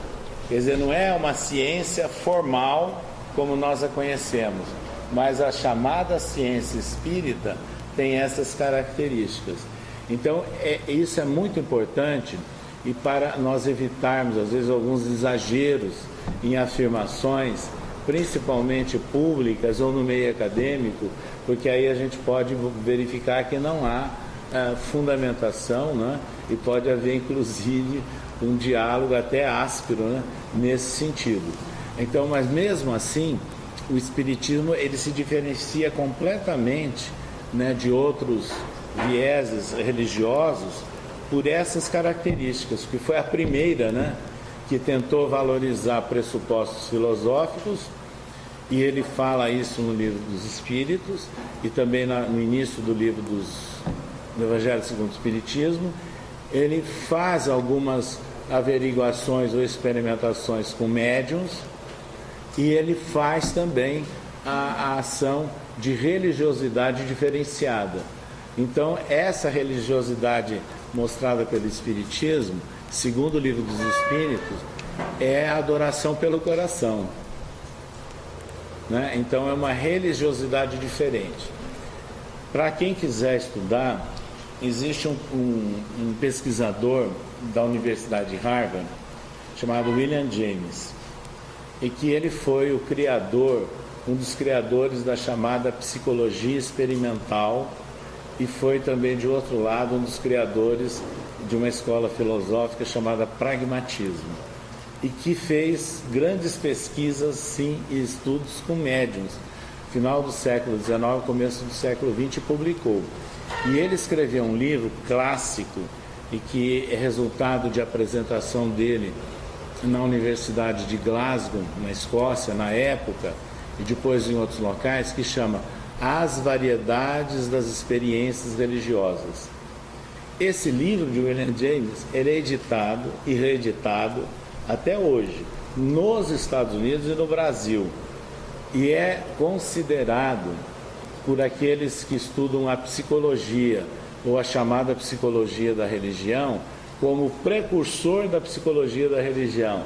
Quer dizer, não é uma ciência formal como nós a conhecemos, mas a chamada ciência espírita tem essas características. Então isso é muito importante, e para nós evitarmos às vezes alguns exageros em afirmações, principalmente públicas ou no meio acadêmico, porque aí a gente pode verificar que não há fundamentação, né? E pode haver inclusive um diálogo até áspero, né? Nesse sentido. Então, mas mesmo assim, o Espiritismo ele se diferencia completamente, né, de outros vieses religiosos por essas características, que foi a primeira, né, que tentou valorizar pressupostos filosóficos, e ele fala isso no Livro dos Espíritos e também no início do livro do Evangelho segundo o Espiritismo. Ele faz algumas averiguações ou experimentações com médiuns, e ele faz também a ação de religiosidade diferenciada. Então, essa religiosidade mostrada pelo Espiritismo, segundo o Livro dos Espíritos, é a adoração pelo coração, né? Então, é uma religiosidade diferente. Para quem quiser estudar, existe um pesquisador da Universidade de Harvard, chamado William James, e que ele foi o criador, um dos criadores da chamada psicologia experimental, e foi também, de outro lado, um dos criadores de uma escola filosófica chamada pragmatismo, e que fez grandes pesquisas, sim, e estudos com médiuns, final do século XIX, começo do século XX, e publicou. E ele escreveu um livro clássico, e que é resultado de apresentação dele na Universidade de Glasgow, na Escócia, na época, e depois em outros locais, que chama As Variedades das Experiências Religiosas. Esse livro de William James, ele é editado e reeditado até hoje, nos Estados Unidos e no Brasil, e é considerado por aqueles que estudam a psicologia, ou a chamada psicologia da religião, como precursor da psicologia da religião,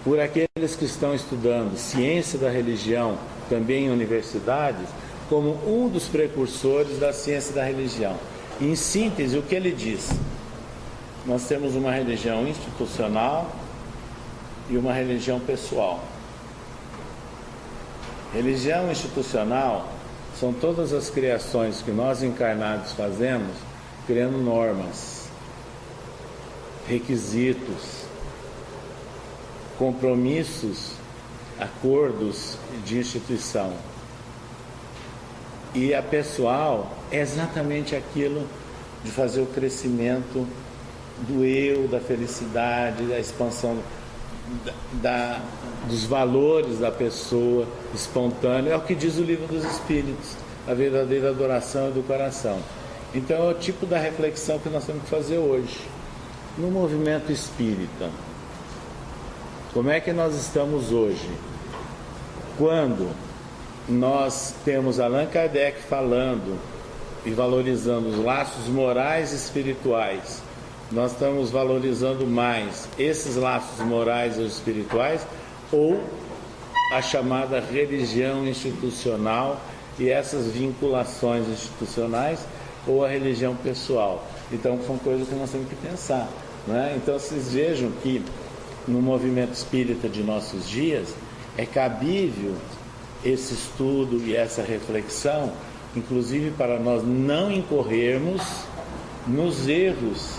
por aqueles que estão estudando ciência da religião, também em universidades, como um dos precursores da ciência da religião. Em síntese, o que ele diz? Nós temos uma religião institucional e uma religião pessoal. Religião institucional são todas as criações que nós encarnados fazemos, criando normas, requisitos, compromissos, acordos de instituição. E a pessoal é exatamente aquilo de fazer o crescimento do eu, da felicidade, da expansão dos valores da pessoa espontânea. É o que diz o Livro dos Espíritos, a verdadeira adoração é do coração. Então é o tipo da reflexão que nós temos que fazer hoje. No movimento espírita, como é que nós estamos hoje? Quando nós temos Allan Kardec falando e valorizando os laços morais e espirituais, nós estamos valorizando mais esses laços morais ou espirituais, ou a chamada religião institucional e essas vinculações institucionais, ou a religião pessoal? Então são coisas que nós temos que pensar, né? Então vocês vejam que no movimento espírita de nossos dias é cabível esse estudo e essa reflexão, inclusive para nós não incorrermos nos erros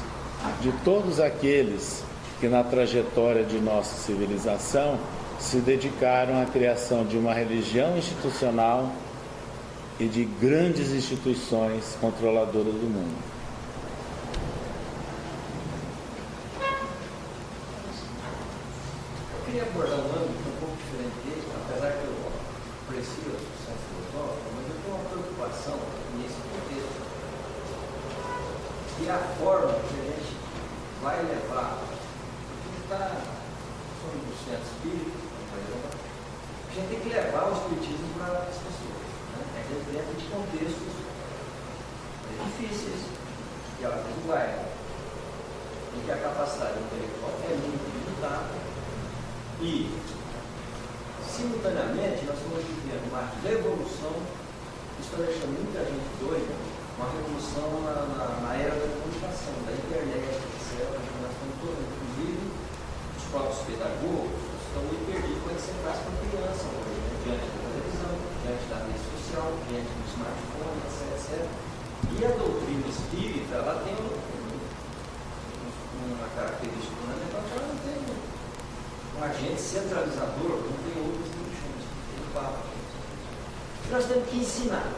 de todos aqueles que na trajetória de nossa civilização se dedicaram à criação de uma religião institucional e de grandes instituições controladoras do mundo. Eu queria abordar um âmbito um pouco diferente dele, apesar que eu aprecio a discussão filosófica, mas eu tenho uma preocupação nesse contexto, que é a forma que a gente vai levar somos do centro espírita, a gente tem que levar o espiritismo para as pessoas, né? A gente dentro de contextos difíceis, e ela vai, em que a capacidade intelectual é muito limitada, e simultaneamente nós estamos vivendo uma revolução, isso está deixando muita gente doida, uma revolução na era da comunicação, da internet, etc. Nós estamos todos, inclusive os próprios pedagogos, estão muito perdidos quando você faz para criança hoje, né? Diante da televisão, diante da rede social, diante do smartphone, etc. E a doutrina espírita, ela tem uma característica fundamental, que ela não tem um agente centralizador, não tem outros religiões, tem papo. Nós temos que ensinar.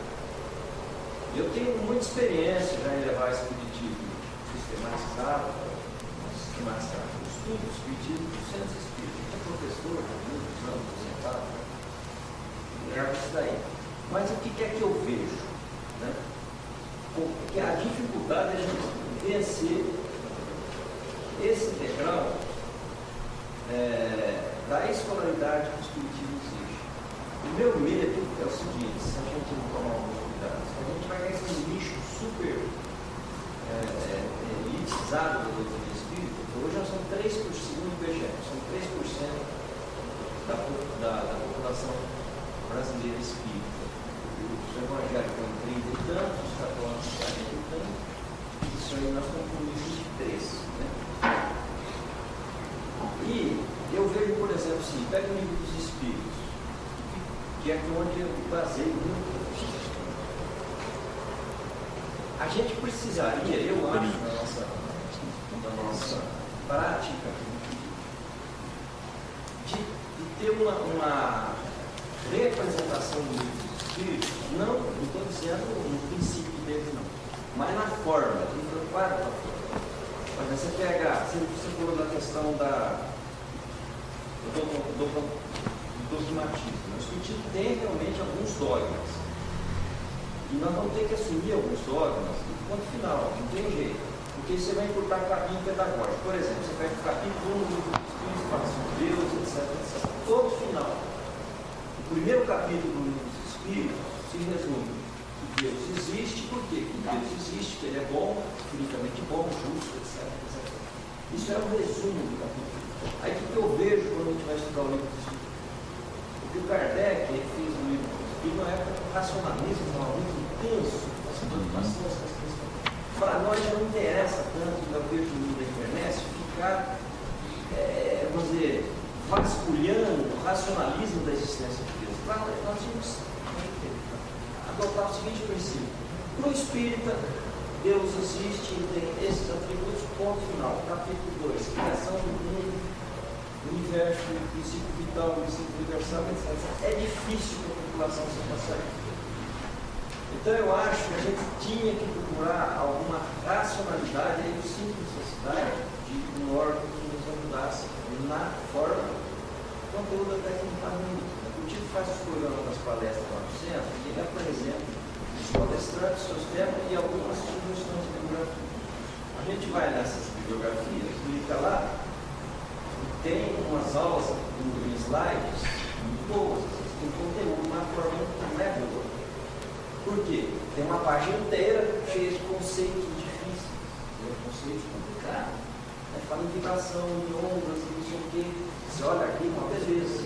Eu tenho muita experiência já em levar espiritismo sistematizado, o estudo do espiritismo do centro espírita. Eu sou professor há muitos anos, aposentado, levo isso daí. Mas o que é que eu vejo? Né? Porque a dificuldade é a gente vencer esse degrau da escolaridade que o espiritismo exige. O meu medo é o seguinte: se a gente não tomar alguns cuidados, a gente vai ganhar esse nicho super elitizado da doutrina espírita. Hoje nós somos 3%, segundo o IBGE, são 3% da população brasileira espírita. Os evangélicos estão em 30 e tantos, os católicos em 40 e tantos. Isso aí nós estamos com 23. Né? E eu vejo, por exemplo, assim, pega o livro dos Espíritos, que é onde eu baseio muito. A gente precisaria, eu acho, na nossa prática, de ter uma representação do livro dos Espíritos, não estou dizendo no princípio dele, não, mas na forma, claro, da forma. Mas você pega, você falou da questão do dogmatismo. O Espiritismo tem realmente alguns dogmas. E nós vamos ter que assumir alguns dogmas do ponto final, não tem jeito. Porque você vai encurtar o caminho pedagógico. Por exemplo, você pega o capítulo 1 do livro dos Espíritos, fala sobre Deus, etc. Todo final. O primeiro capítulo do livro dos Espíritos se resume que Deus existe, por quê? Que Deus existe, que Ele é bom, infinitamente bom, justo, etc. Isso é um resumo do capítulo. Aí o que eu vejo quando a gente vai estudar o livro dos Espíritos? O que o Kardec fez no livro dos Espíritos não é racionalismo, não é muito intenso, as preocupações, as questões. Para nós já não interessa tanto, eu vejo no livro da internet, ficar, vamos dizer, vasculhando o racionalismo da existência de Deus. Nós temos adotar o seguinte princípio: para o espírita, Deus existe e tem esses atributos, ponto final. Capítulo 2, criação do mundo, universo, princípio vital, princípio universal, etc. É difícil para a população se passar isso. Então eu acho que a gente tinha que procurar alguma racionalidade, e eu sinto necessidade de um órgão que nos ajudasse na forma. O conteúdo até que não está ruim. O Tito faz os programas das palestras lá no centro, e ele apresenta os palestrantes, seus temas e algumas sugestões de bibliografia. A gente vai nessas bibliografias, clica lá, tem umas aulas em slides muito boas, tem conteúdo, uma forma não é boa. Por quê? Tem uma página inteira cheia de conceitos difíceis, conceitos complicados. Fala em vibração, em ondas, não sei o quê. Você olha aqui, uma beleza.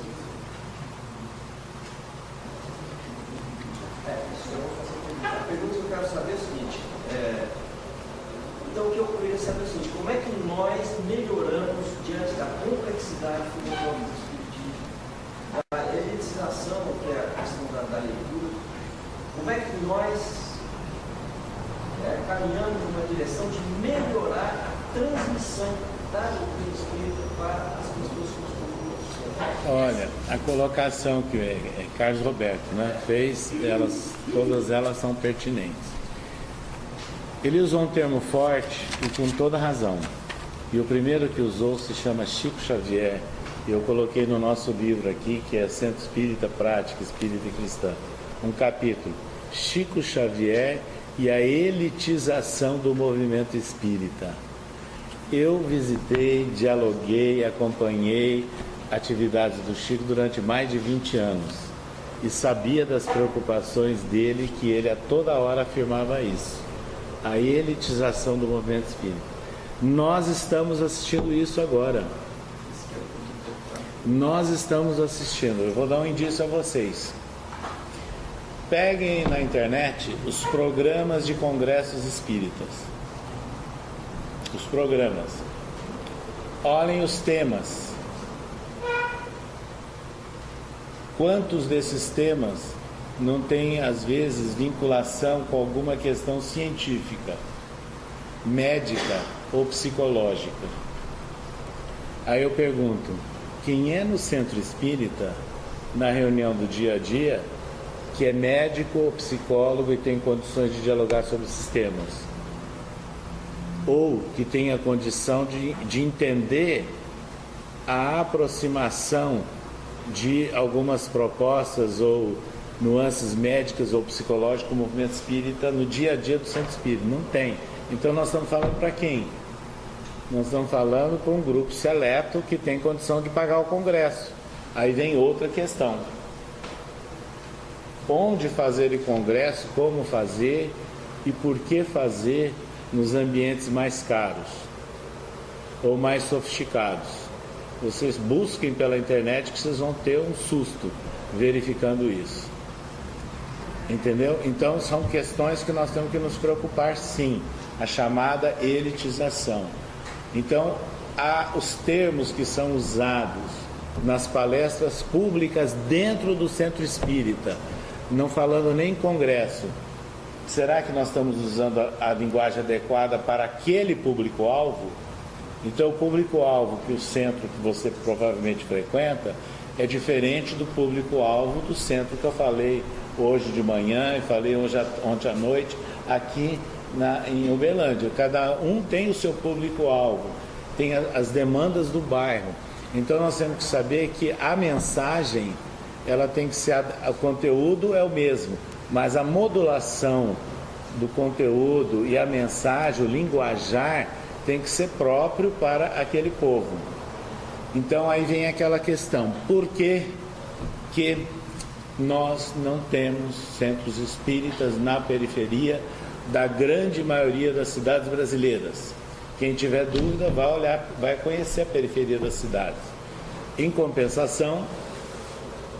Isso eu vou fazer a pergunta que eu quero saber é o seguinte. Então, o que eu queria saber é o seguinte: como é que nós melhoramos diante da complexidade filosófica do espiritismo, da elitização, que é a questão da leitura? Como é que nós caminhamos numa direção de melhorar a transmissão da doutrina espírita para as pessoas que nos procuram? Olha, a colocação que Carlos Roberto fez, todas elas são pertinentes. Ele usou um termo forte e com toda razão. E o primeiro que usou se chama Chico Xavier. E eu coloquei no nosso livro aqui, que é Centro Espírita Prática Espírita e Cristã, um capítulo: Chico Xavier e a elitização do movimento espírita. Eu visitei, dialoguei, acompanhei atividades do Chico durante mais de 20 anos e sabia das preocupações dele, que ele a toda hora afirmava isso, a elitização do movimento espírita. Nós estamos assistindo isso agora. Nós estamos assistindo. Eu vou dar um indício a vocês. Peguem na internet os programas de congressos espíritas. Os programas. Olhem os temas. Quantos desses temas não têm, às vezes, vinculação com alguma questão científica, médica ou psicológica? Aí eu pergunto, quem é no centro espírita, na reunião do dia a dia, que é médico ou psicólogo e tem condições de dialogar sobre esses temas? Ou que tem a condição de entender a aproximação de algumas propostas ou nuances médicas ou psicológicas do movimento espírita no dia a dia do centro espírita? Não tem. Então nós estamos falando para quem? Nós estamos falando para um grupo seleto que tem condição de pagar o congresso. Aí vem outra questão. Onde fazer o congresso, como fazer e por que fazer nos ambientes mais caros ou mais sofisticados? Vocês busquem pela internet que vocês vão ter um susto verificando isso. Entendeu? Então são questões que nós temos que nos preocupar, sim. A chamada elitização. Então, há os termos que são usados nas palestras públicas dentro do centro espírita, não falando nem em congresso. Será que nós estamos usando a linguagem adequada para aquele público-alvo? Então, o público-alvo que o centro que você provavelmente frequenta é diferente do público-alvo do centro que eu falei hoje de manhã e falei ontem à noite aqui em Uberlândia. Cada um tem o seu público-alvo, tem as demandas do bairro. Então nós temos que saber que a mensagem, ela tem que ser, o conteúdo é o mesmo, mas a modulação do conteúdo e a mensagem, o linguajar, tem que ser próprio para aquele povo. Então aí vem aquela questão, por que nós não temos centros espíritas na periferia da grande maioria das cidades brasileiras? Quem tiver dúvida vai olhar, vai conhecer a periferia das cidades. Em compensação,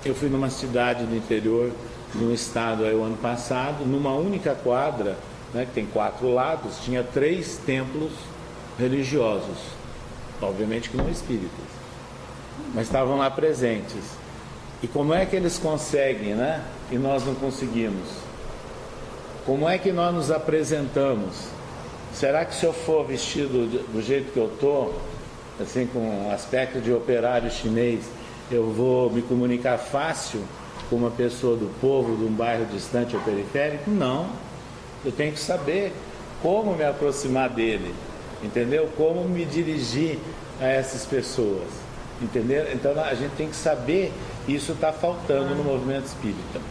eu fui numa cidade do interior de um estado aí o ano passado, numa única quadra, né, que tem 4 lados, tinha 3 templos religiosos, obviamente que não espíritas, mas estavam lá presentes. E como é que eles conseguem, né? E nós não conseguimos? Como é que nós nos apresentamos? Será que se eu for vestido do jeito que eu estou, assim com aspecto de operário chinês, eu vou me comunicar fácil com uma pessoa do povo, de um bairro distante ou periférico? Não. Eu tenho que saber como me aproximar dele, entendeu? Como me dirigir a essas pessoas, entendeu? Então a gente tem que saber, isso está faltando no movimento espírita.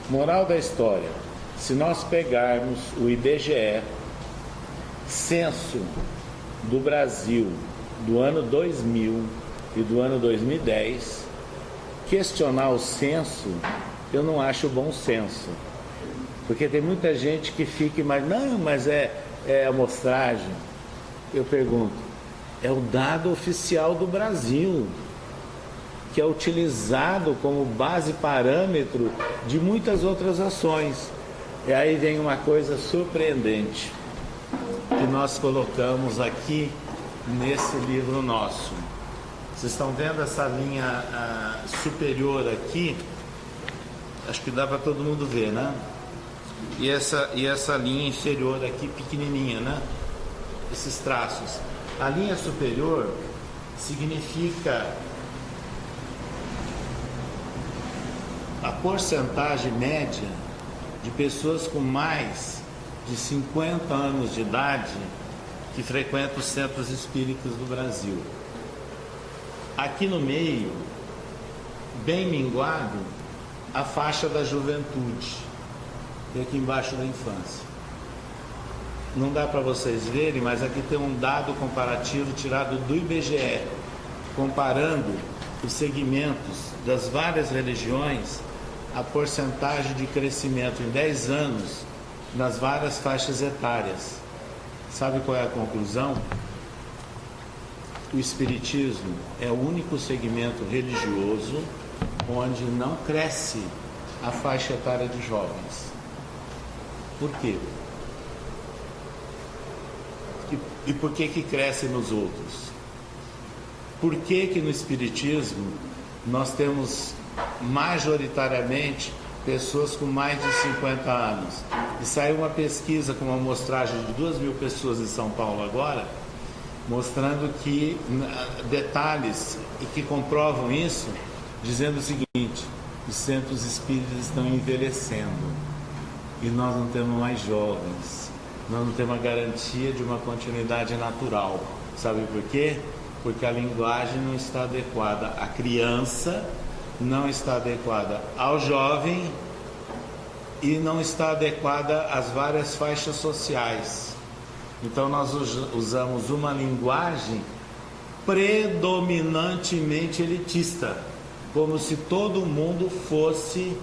Moral da história: se nós pegarmos o IBGE, censo do Brasil do ano 2000 e do ano 2010, questionar o censo, eu não acho bom senso, porque tem muita gente que fica imaginando, não, mas é amostragem. Eu pergunto, é o dado oficial do Brasil, que é utilizado como base parâmetro de muitas outras ações. E aí vem uma coisa surpreendente que nós colocamos aqui nesse livro nosso. Vocês estão vendo essa linha superior aqui? Acho que dá para todo mundo ver, né? E essa linha inferior aqui pequenininha, né? Esses traços. A linha superior significa a porcentagem média de pessoas com mais de 50 anos de idade que frequentam os centros espíritas do Brasil. Aqui no meio, bem minguado, a faixa da juventude, e aqui embaixo da infância. não dá para vocês verem, mas aqui tem um dado comparativo tirado do IBGE, comparando os segmentos das várias religiões, a porcentagem de crescimento em 10 anos nas várias faixas etárias. Sabe qual é a conclusão? O Espiritismo é o único segmento religioso onde não cresce a faixa etária de jovens. Por quê? E por que que cresce nos outros? Por que que no Espiritismo nós temos majoritariamente pessoas com mais de 50 anos? E saiu uma pesquisa com uma amostragem de 2.000 pessoas em São Paulo agora, mostrando que detalhes e que comprovam isso, dizendo o seguinte: os centros espíritas estão envelhecendo e nós não temos mais jovens, nós não temos a garantia de uma continuidade natural. Sabe por quê? Porque a linguagem não está adequada à criança, não está adequada ao jovem e não está adequada às várias faixas sociais. Então nós usamos uma linguagem predominantemente elitista, como se todo mundo fosse,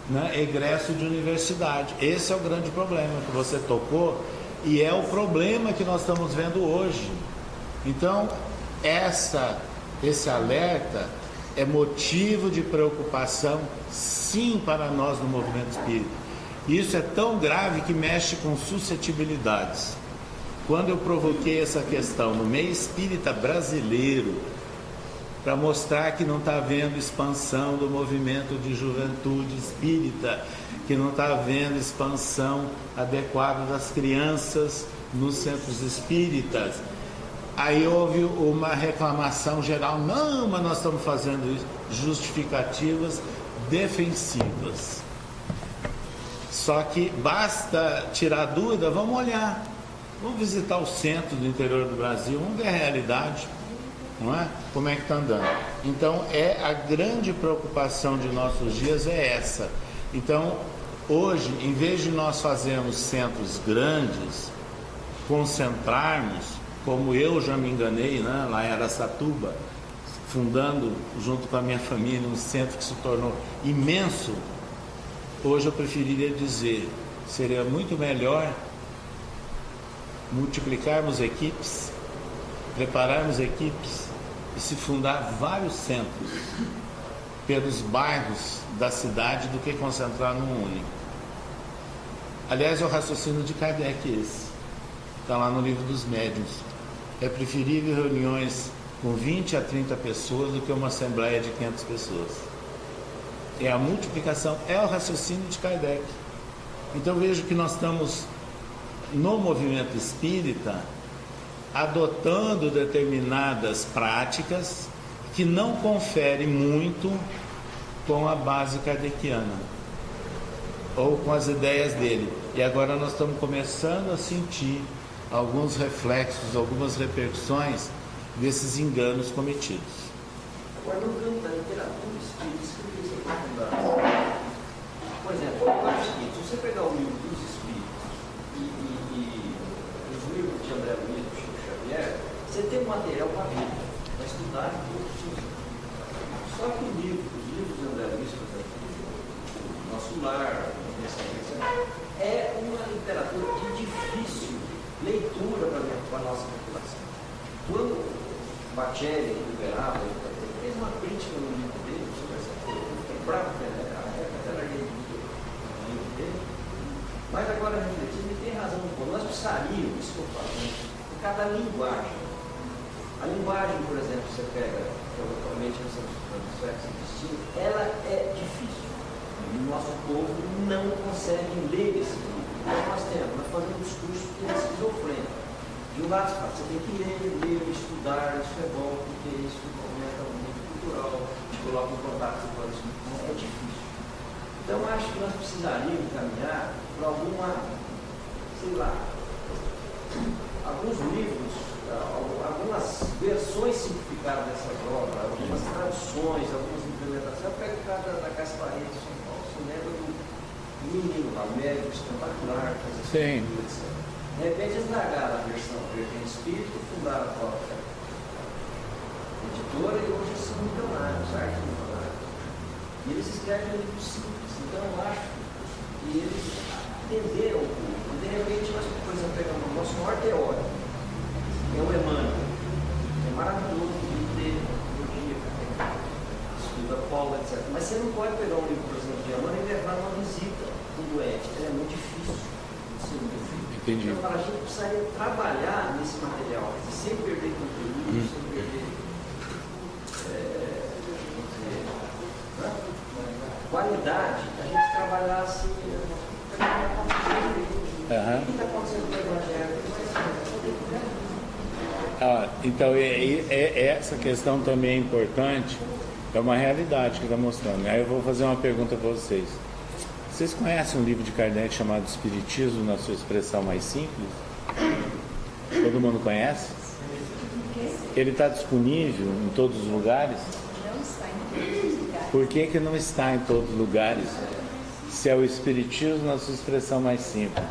né, egresso de universidade. Esse é o grande problema que você tocou e é o problema que nós estamos vendo hoje. Então esse alerta é motivo de preocupação, sim, para nós no movimento espírita. Isso é tão grave que mexe com suscetibilidades. Quando eu provoquei essa questão no meio espírita brasileiro, para mostrar que não está havendo expansão do movimento de juventude espírita, que não está havendo expansão adequada das crianças nos centros espíritas, aí houve uma reclamação geral: não, mas nós estamos fazendo isso. Justificativas defensivas. Só que basta tirar dúvida, vamos olhar, vamos visitar o centro do interior do Brasil, vamos ver a realidade, não é? Como é que está andando. Então, a grande preocupação de nossos dias é essa. Então, hoje, em vez de nós fazermos centros grandes, concentrarmos, como eu já me enganei, né, lá em Araçatuba, fundando junto com a minha família um centro que se tornou imenso, hoje eu preferiria dizer, seria muito melhor multiplicarmos equipes, prepararmos equipes e se fundar vários centros pelos bairros da cidade do que concentrar num único. Aliás, é o raciocínio de Kardec esse. Está lá no Livro dos Médiuns. É preferível reuniões com 20 a 30 pessoas do que uma assembleia de 500 pessoas. É a multiplicação, é o raciocínio de Kardec. Então vejo que nós estamos no movimento espírita adotando determinadas práticas que não conferem muito com a base kardeciana ou com as ideias dele. E agora nós estamos começando a sentir alguns reflexos, algumas repercussões desses enganos cometidos. Agora, no campo da literatura espírita, isso que eu fiz aprofundar. Por exemplo, o seguinte: se você pegar o livro dos Espíritos e os livros de André Luiz, do Chico Xavier, você tem um material para ver, para estudar em todos os livros. Só que os livros de André Luiz, por exemplo, o Nosso Lar, é uma literatura de difícil leitura para a nossa população. Quando Bacelli liberava, ele fez uma crítica no livro dele sobre essa coisa. Eu fiquei bravo, até larguei o livro dele. Mas agora, refletindo, ele tem razão. Nós precisaríamos, isso que eu falo, em cada linguagem. A linguagem, por exemplo, você pega, que atualmente nós estamos estudando o sexo distinto, ela é difícil. O nosso povo não consegue ler esse livro. Então nós fazemos discurso que é esquizofrênico. De um lado, você tem que ler, estudar, isso é bom, porque isso aumenta o mundo cultural, te coloca em contato com isso, é difícil. Então, acho que nós precisaríamos caminhar para alguns livros, algumas versões simplificadas dessas obras, algumas traduções, algumas implementações. Eu pego o cara da Gasparetti de São Paulo, se lembra do menino lá, médico espetacular, sim. De repente eles largaram a versão Vertente Espírita, fundaram a própria editora e hoje são milionários, arquimilionários. E eles escrevem um livro simples. Então eu acho que eles entenderam o público. De repente nós, por exemplo, pegamos o nosso maior teórico, que é o Emmanuel, que é maravilhoso, o livro dele, teologia, estuda Paulo, etc. Mas você não pode pegar um livro, por exemplo, de Emmanuel e levar uma visita do doente. É muito difícil. Entendi. Então, a gente precisaria trabalhar nesse material, sem perder conteúdo, sem perder qualidade, a gente trabalhar assim. O que está acontecendo com o Evangelho? Então, essa questão também é importante, é uma realidade que está mostrando. Aí eu vou fazer uma pergunta para vocês. Vocês conhecem um livro de Kardec chamado Espiritismo na sua expressão mais simples? Todo mundo conhece? Ele está disponível em todos os lugares? Não está em todos os lugares. Por que não está em todos os lugares? Se é o Espiritismo na sua expressão mais simples.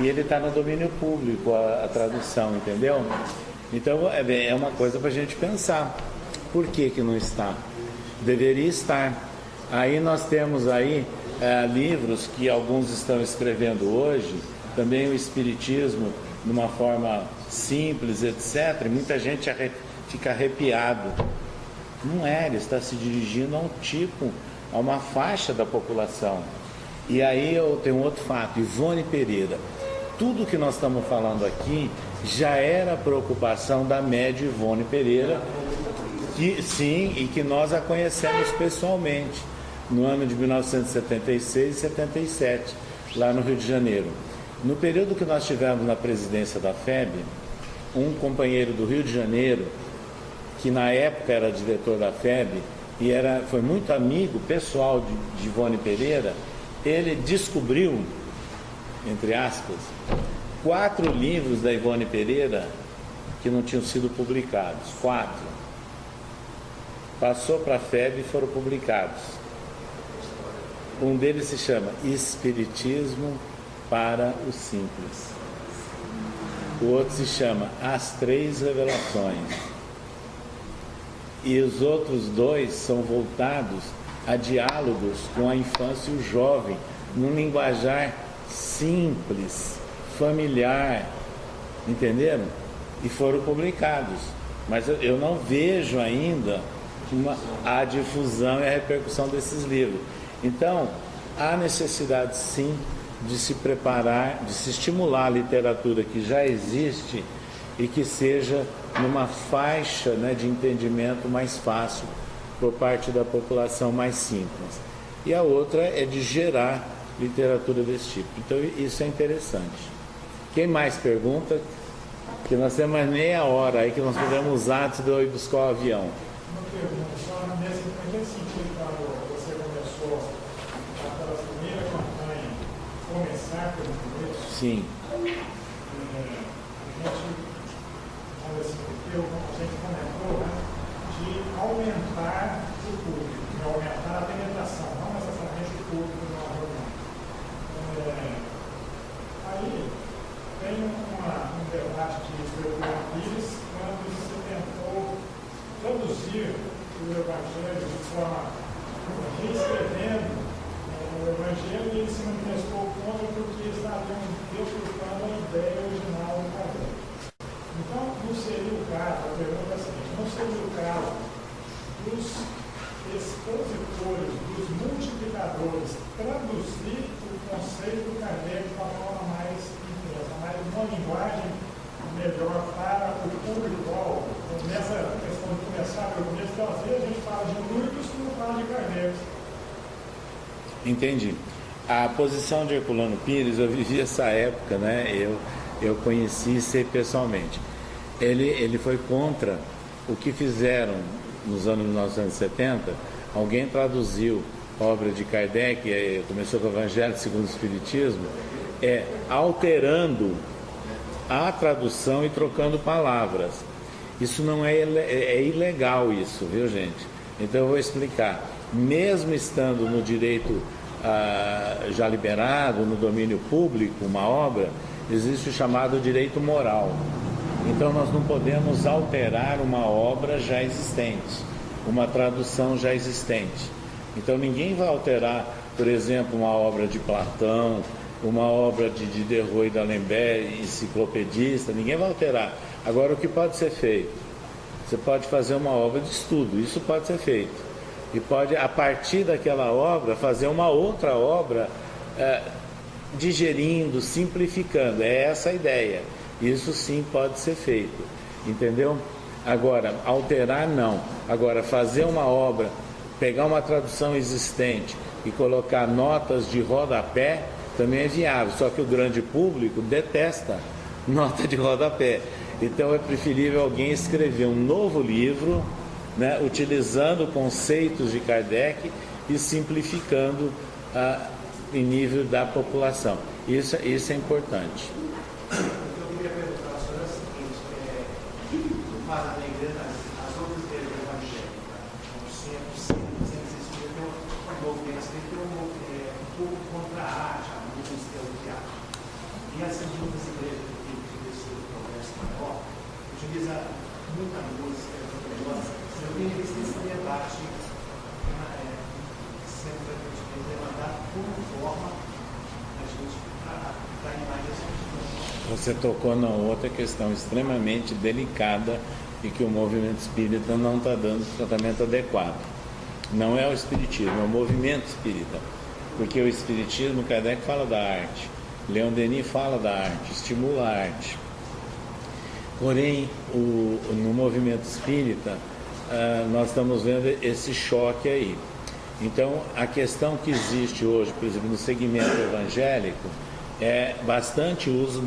E ele está no domínio público, a tradução, entendeu? Então é uma coisa para a gente pensar. Por que não está? Deveria estar. Aí nós temos aí livros que alguns estão escrevendo hoje, também o Espiritismo, de uma forma simples, etc. E muita gente fica arrepiado. Não é, ele está se dirigindo a uma faixa da população. E aí eu tenho outro fato, Ivone Pereira. Tudo que nós estamos falando aqui já era preocupação da média Ivone Pereira, que sim, e que nós a conhecemos pessoalmente, no ano de 1976 e 77, lá no Rio de Janeiro. No período que nós tivemos na presidência da FEB, um companheiro do Rio de Janeiro, que na época era diretor da FEB, e foi muito amigo pessoal de Ivone Pereira, ele descobriu, entre aspas, 4 livros da Ivone Pereira que não tinham sido publicados. 4. Passou para a FEB e foram publicados. Um deles se chama Espiritismo para o Simples. O outro se chama As Três Revelações. E os outros 2 são voltados a diálogos com a infância e o jovem, num linguajar simples, familiar, entenderam? E foram publicados. Mas eu não vejo ainda a difusão e a repercussão desses livros. Então, há necessidade sim de se preparar, de se estimular a literatura que já existe e que seja numa faixa, né, de entendimento mais fácil por parte da população mais simples. E a outra é de gerar literatura desse tipo. Então isso é interessante. Quem mais pergunta? Porque nós temos mais meia hora aí que nós podemos usar antes de eu ir buscar o avião. Uma pergunta, só nesse sentido, quando você começou aquela primeira campanha, começar pelo começo. Sim. A gente comentou, né, de aumentar o público, de aumentar a penetração, não necessariamente o público de uma reunião. Aí tem um debate de Frederico Pires, quando se tentou traduzir o Evangelho de forma reescrevendo o Evangelho, e ele se manifestou contra porque estavam deturpando a ideia original do Kardec. Então, não seria o caso, a pergunta é a seguinte, não seria o caso dos expositores, dos multiplicadores, traduzir o conceito do Kardec de uma forma mais intensa, mais uma linguagem melhor para o público-alvo? Nessa questão de começar pelo começo, então, às vezes a gente fala de Lourdes e não fala de Kardec. Entendi. A posição de Herculano Pires, eu vivi essa época, né? Eu conheci pessoalmente. Ele foi contra o que fizeram nos anos 1970. Alguém traduziu a obra de Kardec, começou com o Evangelho segundo o Espiritismo, alterando a tradução e trocando palavras. Isso não é ilegal isso, viu, gente? Então eu vou explicar. Mesmo estando no direito já liberado, no domínio público, uma obra, existe o chamado direito moral. Então nós não podemos alterar uma obra já existente, uma tradução já existente. Então ninguém vai alterar, por exemplo, uma obra de Platão, uma obra de Diderot e d'Alembert, enciclopedista, ninguém vai alterar. Agora, o que pode ser feito? Você pode fazer uma obra de estudo, isso pode ser feito. E pode, a partir daquela obra, fazer uma outra obra, digerindo, simplificando. É essa a ideia. Isso sim pode ser feito, entendeu? Agora, alterar não. Agora, fazer uma obra, pegar uma tradução existente e colocar notas de rodapé, também é viável. Só que o grande público detesta nota de rodapé. Então é preferível alguém escrever um novo livro, né, utilizando conceitos de Kardec e simplificando em nível da população. Isso é importante. Eu queria perguntar ao senhor o seguinte, o que faz na igreja, as outras igrejas evangélicas, como sempre existiu, tem um movimento, tem um pouco contra a arte, a música, o teatro. E essas outras igrejas que esse progresso maior, utiliza muita música, muita negócio. Eu tenho visto esse debate sendo frequentemente levantado como forma a gente para animar esse. Você tocou na outra questão extremamente delicada e que o movimento espírita não está dando tratamento adequado. Não é o espiritismo, é o movimento espírita. Porque o espiritismo, Kardec fala da arte, Leon Denis fala da arte, estimula a arte. Porém, no movimento espírita, nós estamos vendo esse choque aí. Então, a questão que existe hoje, por exemplo, no segmento evangélico, é bastante uso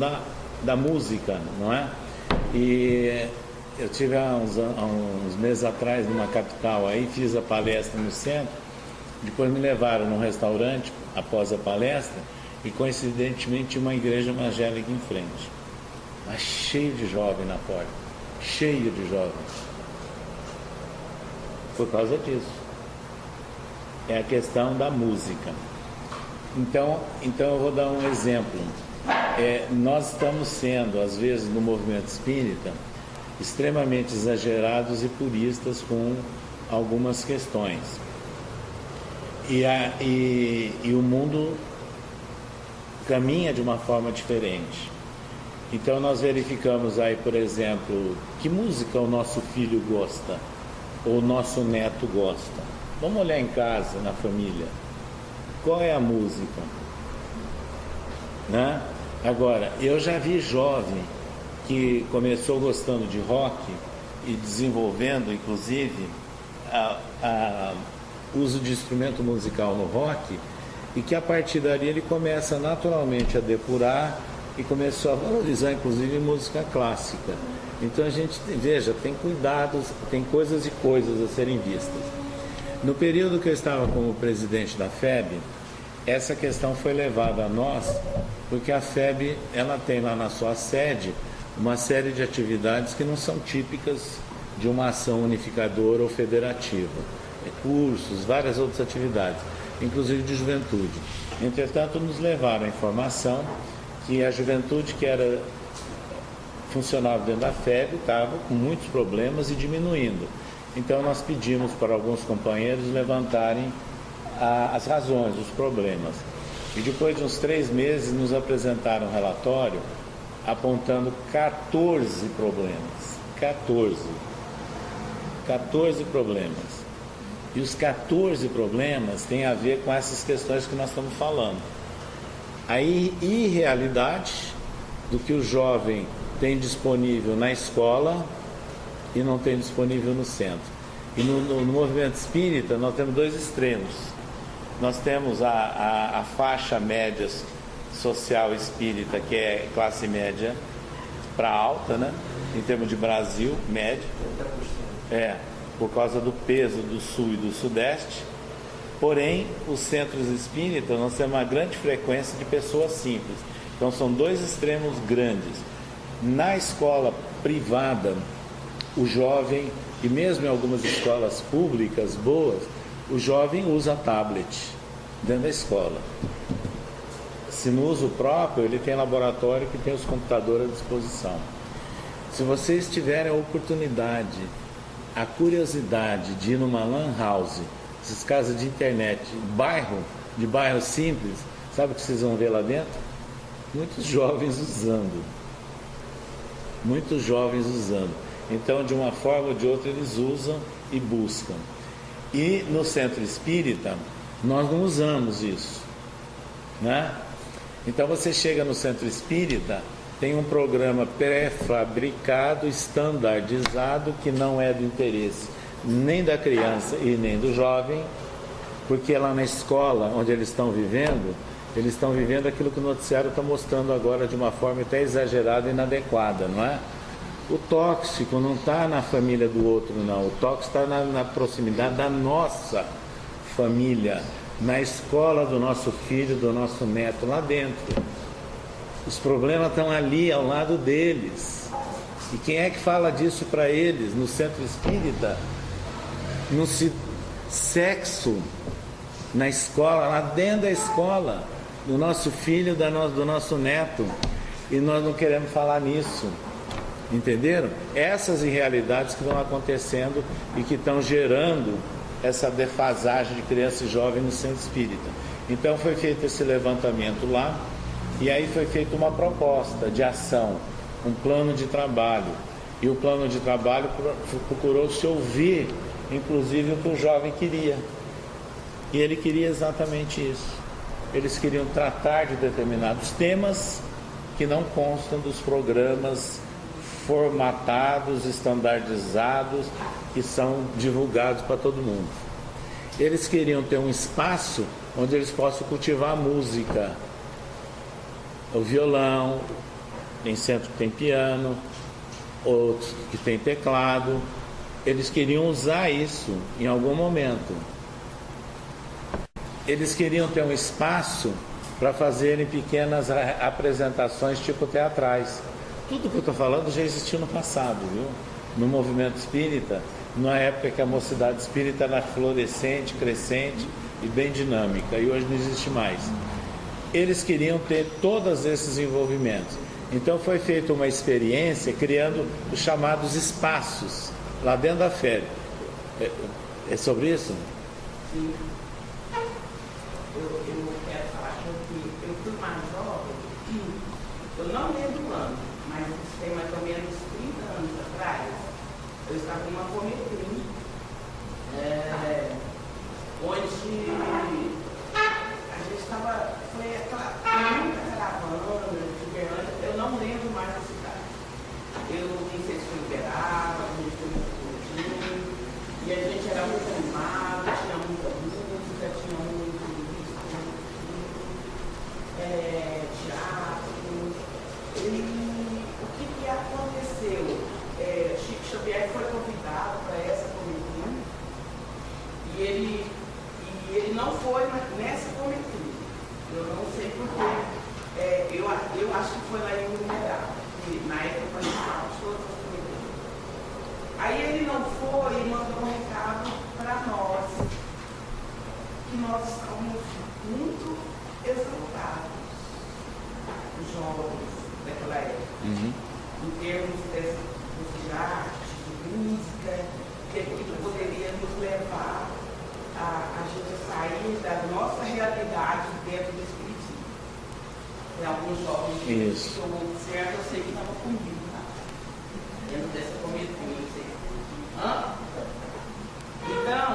da música, não é? E eu tive há uns meses atrás, numa capital aí, fiz a palestra no centro, depois me levaram num restaurante após a palestra e coincidentemente tinha uma igreja evangélica em frente. Mas cheio de jovem na porta, cheio de jovens. Por causa disso. É a questão da música. Então eu vou dar um exemplo. Nós estamos sendo, às vezes, no movimento espírita, extremamente exagerados e puristas com algumas questões. E o mundo caminha de uma forma diferente. Então nós verificamos aí, por exemplo, que música o nosso filho gosta, ou o nosso neto gosta. Vamos olhar em casa, na família. Qual é a música? Né? Agora, eu já vi jovem que começou gostando de rock e desenvolvendo, inclusive, uso de instrumento musical no rock, e que a partir dali ele começa naturalmente a depurar e começou a valorizar, inclusive, música clássica. Então a gente, veja, tem cuidados, tem coisas e coisas a serem vistas. No período que eu estava como presidente da FEB, essa questão foi levada a nós, porque a FEB, ela tem lá na sua sede uma série de atividades que não são típicas de uma ação unificadora ou federativa. Cursos, várias outras atividades, inclusive de juventude. Entretanto, nos levaram a informação que a juventude que funcionava dentro da FEB estava com muitos problemas e diminuindo. Então nós pedimos para alguns companheiros levantarem as razões, os problemas. E depois de uns 3 meses nos apresentaram um relatório apontando 14 problemas. 14 problemas. E os 14 problemas têm a ver com essas questões que nós estamos falando. A irrealidade do que o jovem tem disponível na escola e não tem disponível no centro. E no movimento espírita nós temos 2 extremos. Nós temos a faixa média social espírita, que é classe média para alta, né? Em termos de Brasil, média. Por causa do peso do sul e do sudeste. Porém, os centros espíritas, nós temos uma grande frequência de pessoas simples. Então, são 2 extremos grandes. Na escola privada, o jovem, e mesmo em algumas escolas públicas boas, o jovem usa tablet dentro da escola. Se no uso próprio, ele tem laboratório que tem os computadores à disposição. Se vocês tiverem a oportunidade, a curiosidade de ir numa lan house, essas casas de internet, de bairro simples, sabe o que vocês vão ver lá dentro? Muitos jovens usando. Muitos jovens usando. Então, de uma forma ou de outra, eles usam e buscam. E no centro espírita, nós não usamos isso, né? Então, você chega no centro espírita, tem um programa pré-fabricado, estandardizado, que não é do interesse nem da criança e nem do jovem, porque lá na escola onde eles estão vivendo aquilo que o noticiário está mostrando agora de uma forma até exagerada e inadequada, não é? O tóxico não está na família do outro, não. O tóxico está na proximidade da nossa família, na escola do nosso filho, do nosso neto, lá dentro. Os problemas estão ali, ao lado deles. E quem é que fala disso para eles? No centro espírita, no sexo, na escola, lá dentro da escola, do nosso filho, do nosso neto. E nós não queremos falar nisso. Entenderam? Essas irrealidades que estão acontecendo e que estão gerando essa defasagem de criança e jovem no centro espírita. Então foi feito esse levantamento lá, e aí foi feita uma proposta de ação, um plano de trabalho. E o plano de trabalho procurou se ouvir, inclusive, o que o jovem queria. E ele queria exatamente isso. Eles queriam tratar de determinados temas que não constam dos programas formatados, estandardizados, que são divulgados para todo mundo. Eles queriam ter um espaço onde eles possam cultivar a música, o violão, tem centro que tem piano, outros que tem teclado. Eles queriam usar isso em algum momento. Eles queriam ter um espaço para fazerem pequenas apresentações tipo teatrais. Tudo que eu estou falando já existiu no passado, viu? No movimento espírita, na época que a mocidade espírita era florescente, crescente e bem dinâmica, e hoje não existe mais. Eles queriam ter todos esses envolvimentos. Então foi feita uma experiência criando os chamados espaços lá dentro da FEB. É sobre isso? Sim. Eu quero falar que eu fui mais jovem, eu não lembro o ano, mas isso tem mais ou menos 30 anos atrás. Eu estava em uma cometrim, onde a gente estava, foi aquela muita caravana de Uberlândia, eu não lembro mais a cidade. Eu não sei se foi Uberaba, a gente foi muito curtindo, e a gente era muito animado, tinha muita música, tinha muito teatro. E o que aconteceu? Chico Xavier foi convidado para essa comitiva e ele não foi nessa comitiva. Eu não sei porquê. Eu acho que foi lá em Mineral, que na época participava de todas as comitivas. Aí ele não foi e mandou um recado para nós, que nós estávamos muito exaltados, os jovens daquela época, em termos de arte, de música, que aquilo poderia nos levar a gente sair da nossa realidade dentro do espiritismo. Tem alguns jovens que eu observo, eu sei que estava comigo, tá? Dentro dessa comitiva, eu sei. Então,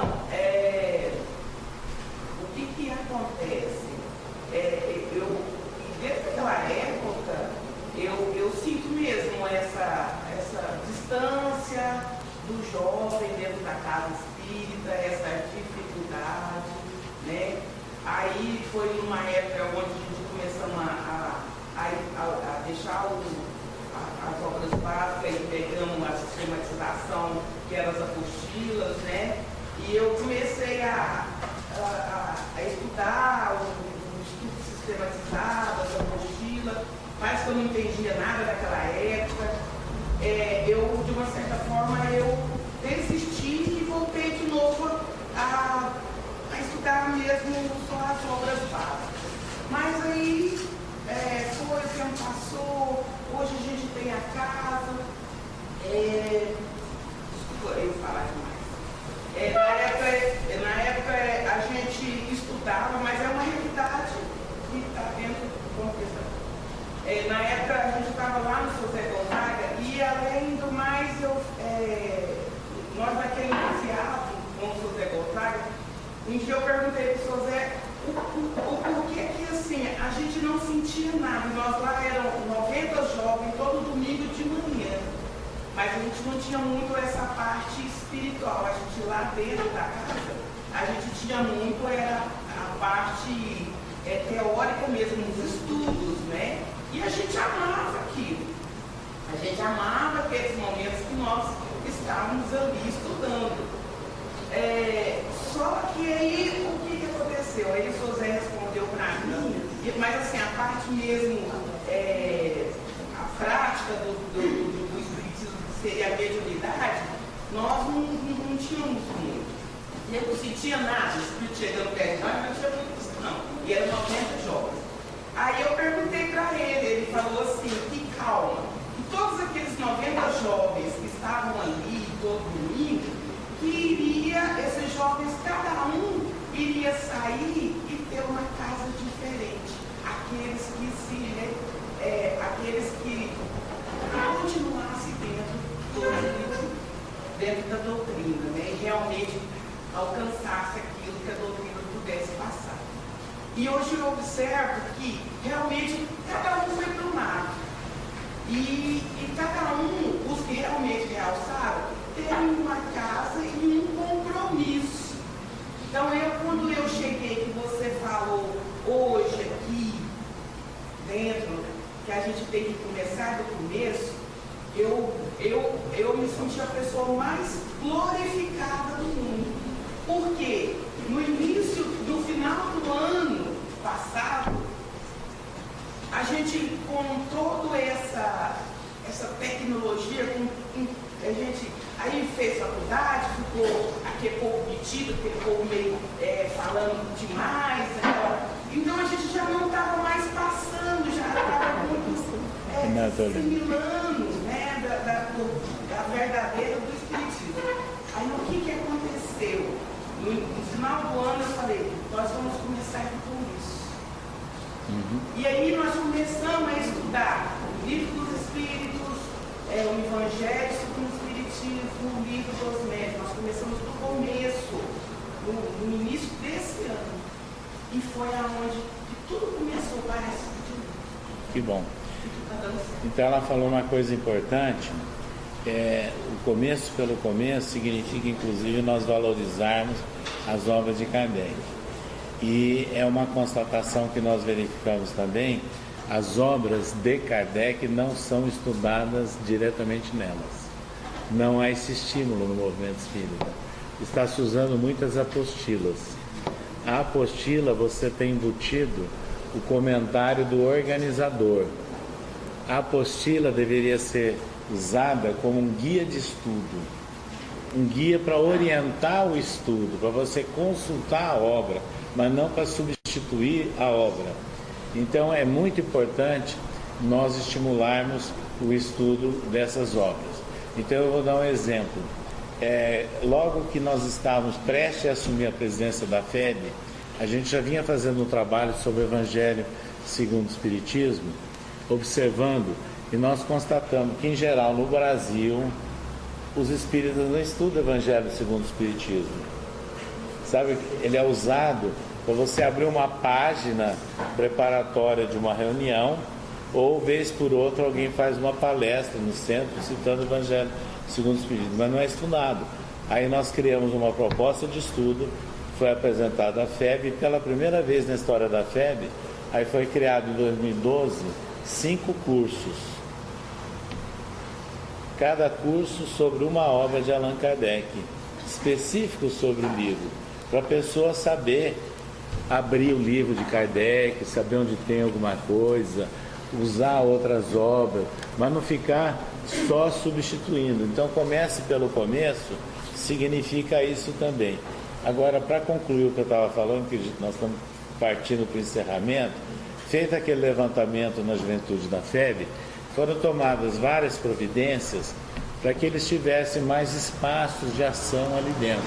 o que acontece? Desde aquela época, eu sinto mesmo essa distância do jovem dentro da casa espírita, essa dificuldade, né? Aí foi numa época onde a gente começamos a deixar as obras básicas e pegamos a sistematização, que eram as apostilas, né? E eu comecei a estudar o estudo sistematizado, as apostilas, mas que eu não entendia nada daquela época. Eu, de uma certa forma, eu desisti e voltei de novo a estudar mesmo só as obras básicas. Mas aí foi, o tempo passou, hoje a gente tem a casa. Desculpa eu falar demais. Na época a gente estudava, mas é uma realidade que está dentro do contexto. Na época a gente estava lá no José Gonzaga e, além do mais, nós naquele entusiasmo com o José Gonzaga, um dia eu perguntei para o José o que assim, a gente não sentia nada. Nós lá eram 90 jovens todo domingo de manhã, mas a gente não tinha muito essa parte espiritual. A gente lá dentro da casa, a gente tinha muito a parte teórica mesmo, nos estudos, né? E a gente amava aquilo. A gente amava aqueles momentos que nós estávamos ali estudando. Só que aí, o que aconteceu? Aí o José respondeu para mim, mas assim, a parte mesmo, a prática do espiritismo, que seria a mediunidade, nós não tínhamos muito. E eu não sentia nada, o espírito chegando perto de nós, não tinha muito isso, não. E eram 90 jovens. Aí eu perguntei para ele falou assim, que calma. E todos aqueles 90 jovens que estavam ali todo domingo, esses jovens, cada um iria sair e ter uma casa diferente. Aqueles que continuassem dentro da doutrina, né? E realmente alcançasse aquilo que a doutrina pudesse passar. E hoje eu observo que realmente cada um foi para um lado. E cada um, os que realmente realçaram, tem uma casa e um compromisso. Então, quando eu cheguei, que você falou hoje aqui, dentro, que a gente tem que começar do começo, eu me senti a pessoa mais glorificada do mundo. Porque no final do ano passado, a gente, com toda essa tecnologia, a gente aí fez faculdade, ficou aquele povo metido, aquele povo meio falando demais. Então a gente já não estava mais passando, já estava muito assimilando, né, da verdadeira do Espiritismo. Aí o que aconteceu? No final do ano eu falei, nós vamos começar com isso. E aí nós começamos a estudar o livro dos Espíritos, o Evangelho segundo o Espiritismo, o livro dos Médiuns. Nós começamos do começo, no início desse ano. E foi aonde tudo começou, parece. Que bom. Então ela falou uma coisa importante. O começo pelo começo significa, inclusive, nós valorizarmos as obras de Kardec. E é uma constatação que nós verificamos também, as obras de Kardec não são estudadas diretamente nelas. Não há esse estímulo no movimento espírita. Está se usando muitas apostilas. A apostila você tem embutido o comentário do organizador. A apostila deveria ser usada como um guia de estudo, um guia para orientar o estudo, para você consultar a obra, mas não para substituir a obra. Então é muito importante nós estimularmos o estudo dessas obras. Então eu vou dar um exemplo. Logo que nós estávamos prestes a assumir a presidência da FEB, a gente já vinha fazendo um trabalho sobre o Evangelho segundo o Espiritismo, observando, e nós constatamos que, em geral, no Brasil, os espíritas não estudam o Evangelho segundo o Espiritismo. Sabe, ele é usado para você abrir uma página preparatória de uma reunião, ou, vez por outra, alguém faz uma palestra no centro citando o Evangelho segundo o Espiritismo, mas não é estudado. Aí nós criamos uma proposta de estudo, foi apresentada à FEB, e pela primeira vez na história da FEB, aí foi criado em 2012 5 cursos. Cada curso sobre uma obra de Allan Kardec, específico sobre o livro, para a pessoa saber abrir o livro de Kardec, saber onde tem alguma coisa, usar outras obras, mas não ficar só substituindo. Então comece pelo começo, significa isso também. Agora, para concluir o que eu estava falando, que nós estamos partindo para o encerramento, feito aquele levantamento na juventude da FEB, foram tomadas várias providências para que eles tivessem mais espaços de ação ali dentro,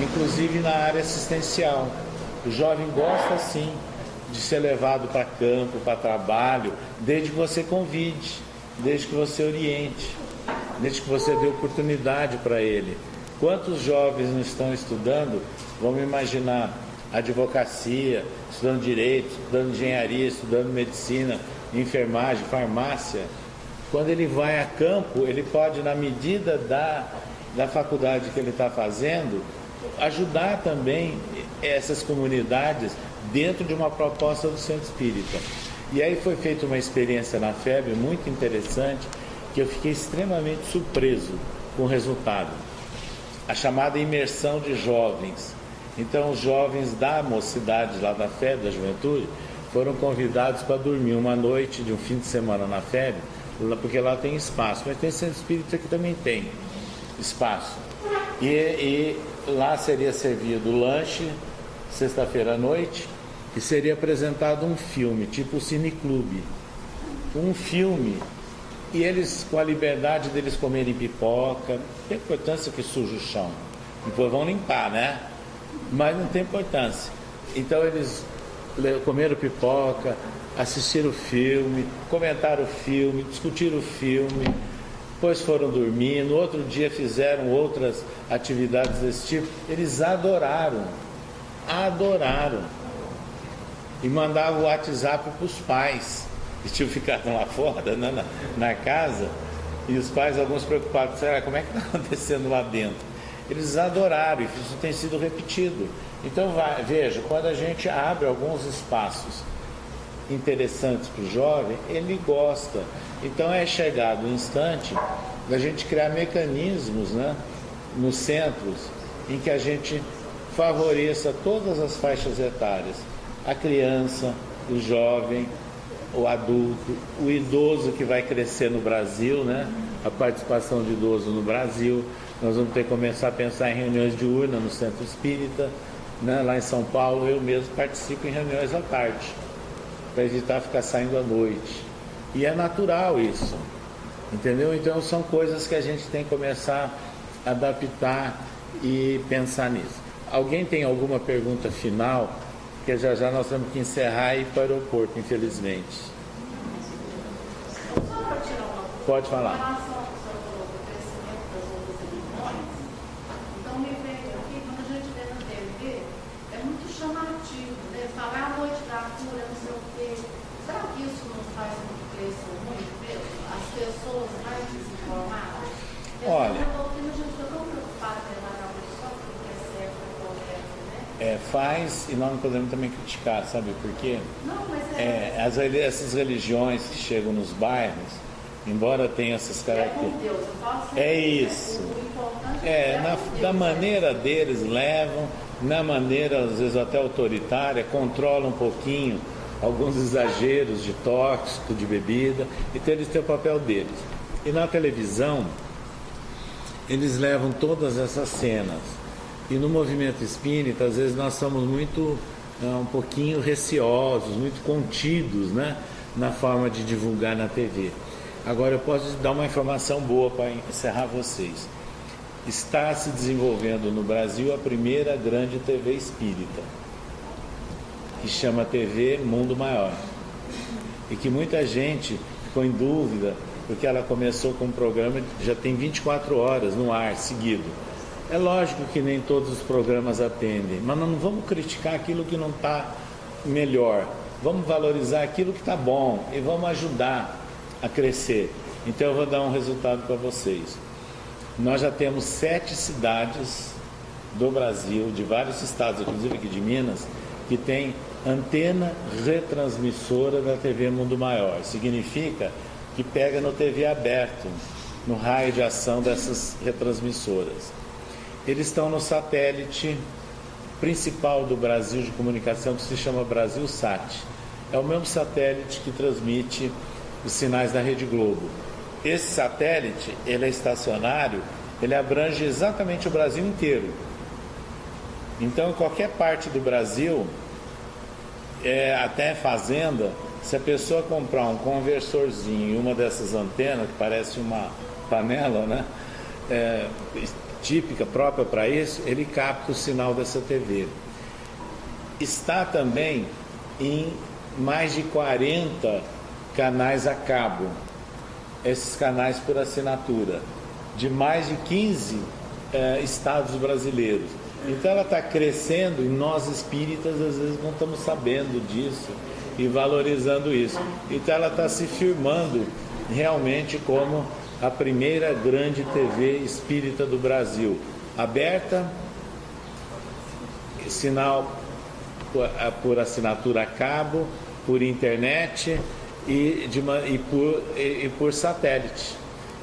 inclusive na área assistencial. O jovem gosta sim de ser levado para campo, para trabalho, desde que você convide, desde que você oriente, desde que você dê oportunidade para ele. Quantos jovens não estão estudando, vamos imaginar, advocacia, estudando direito, estudando engenharia, estudando medicina, enfermagem, farmácia. Quando ele vai a campo, ele pode, na medida da faculdade que ele está fazendo, ajudar também essas comunidades dentro de uma proposta do Centro Espírita. E aí foi feita uma experiência na FEB muito interessante, que eu fiquei extremamente surpreso com o resultado. A chamada imersão de jovens. Então, os jovens da mocidade lá da FEB, da juventude, foram convidados para dormir uma noite de um fim de semana na FEB, porque lá tem espaço, mas tem Centro Espírita que também tem espaço. E lá seria servido lanche, sexta-feira à noite, e seria apresentado um filme, tipo o Cineclube. Um filme, e eles, com a liberdade deles comerem pipoca, não tem importância que suja o chão, depois vão limpar, né? Mas não tem importância. Então eles comeram pipoca, assistiram o filme, comentaram o filme, discutiram o filme, depois foram dormir, no outro dia fizeram outras atividades desse tipo. Eles adoraram, e mandavam o WhatsApp para os pais, que tinham ficado lá fora, né, na casa, e os pais, alguns preocupados, disseram, como é que está acontecendo lá dentro? Eles adoraram, e isso tem sido repetido. Então, veja, quando a gente abre alguns espaços interessantes para o jovem, ele gosta. Então, é chegado o instante da gente criar mecanismos, né, nos centros, em que a gente favoreça todas as faixas etárias. A criança, o jovem, o adulto, o idoso que vai crescer no Brasil, né? A participação de idoso no Brasil. Nós vamos ter que começar a pensar em reuniões de urna no Centro Espírita, né? Lá em São Paulo eu mesmo participo em reuniões à tarde, para evitar ficar saindo à noite. E é natural isso, entendeu? Então são coisas que a gente tem que começar a adaptar e pensar nisso. Alguém tem alguma pergunta final? Porque já nós temos que encerrar e ir para o aeroporto, infelizmente. Pode falar. Em relação ao que o senhor falou do crescimento das outras religiões, então me veio aqui, quando a gente vê na TV, é muito chamativo, né? Falar a noite da cura, não sei o quê. Será que isso não faz com que cresçam muito mesmo? As pessoas mais desinformadas? Olha, a doutrina, a gente está tão preocupado em relatar só porque é certo ou correto, né? Faz, e nós não podemos também criticar, sabe por quê? Não, mas essas religiões que chegam nos bairros, embora tenham essas características. Deus, eu falo sempre, É isso. O importante Da maneira deles, levam, na maneira, às vezes até autoritária, controlam um pouquinho alguns exageros de tóxico, de bebida, então eles têm o papel deles. E na televisão, eles levam todas essas cenas. E no movimento espírita, às vezes nós somos muito, um pouquinho receosos, muito contidos, né, na forma de divulgar na TV. Agora eu posso dar uma informação boa para encerrar vocês. Está se desenvolvendo no Brasil a primeira grande TV espírita, que chama TV Mundo Maior. E que muita gente ficou em dúvida, porque ela começou com um programa que já tem 24 horas no ar, seguido. É lógico que nem todos os programas atendem, mas não vamos criticar aquilo que não está melhor. Vamos valorizar aquilo que está bom e vamos ajudar a crescer. Então eu vou dar um resultado para vocês. Nós já temos 7 cidades do Brasil, de vários estados, inclusive aqui de Minas, que tem antena retransmissora da TV Mundo Maior. Significa que pega no TV aberto, no raio de ação dessas retransmissoras. Eles estão no satélite principal do Brasil de comunicação, que se chama BrasilSat. É o mesmo satélite que transmite os sinais da Rede Globo. Esse satélite, ele é estacionário, ele abrange exatamente o Brasil inteiro. Então, em qualquer parte do Brasil, até fazenda, Se a pessoa comprar um conversorzinho e uma dessas antenas, que parece uma panela, né? Típica, própria para isso, ele capta o sinal dessa TV. Está também em mais de 40 canais a cabo, esses canais por assinatura, de mais de 15 estados brasileiros. Então ela está crescendo e nós espíritas às vezes não estamos sabendo disso e valorizando isso. Então ela está se firmando realmente como a primeira grande TV espírita do Brasil, aberta, sinal por assinatura a cabo, por internet e por satélite.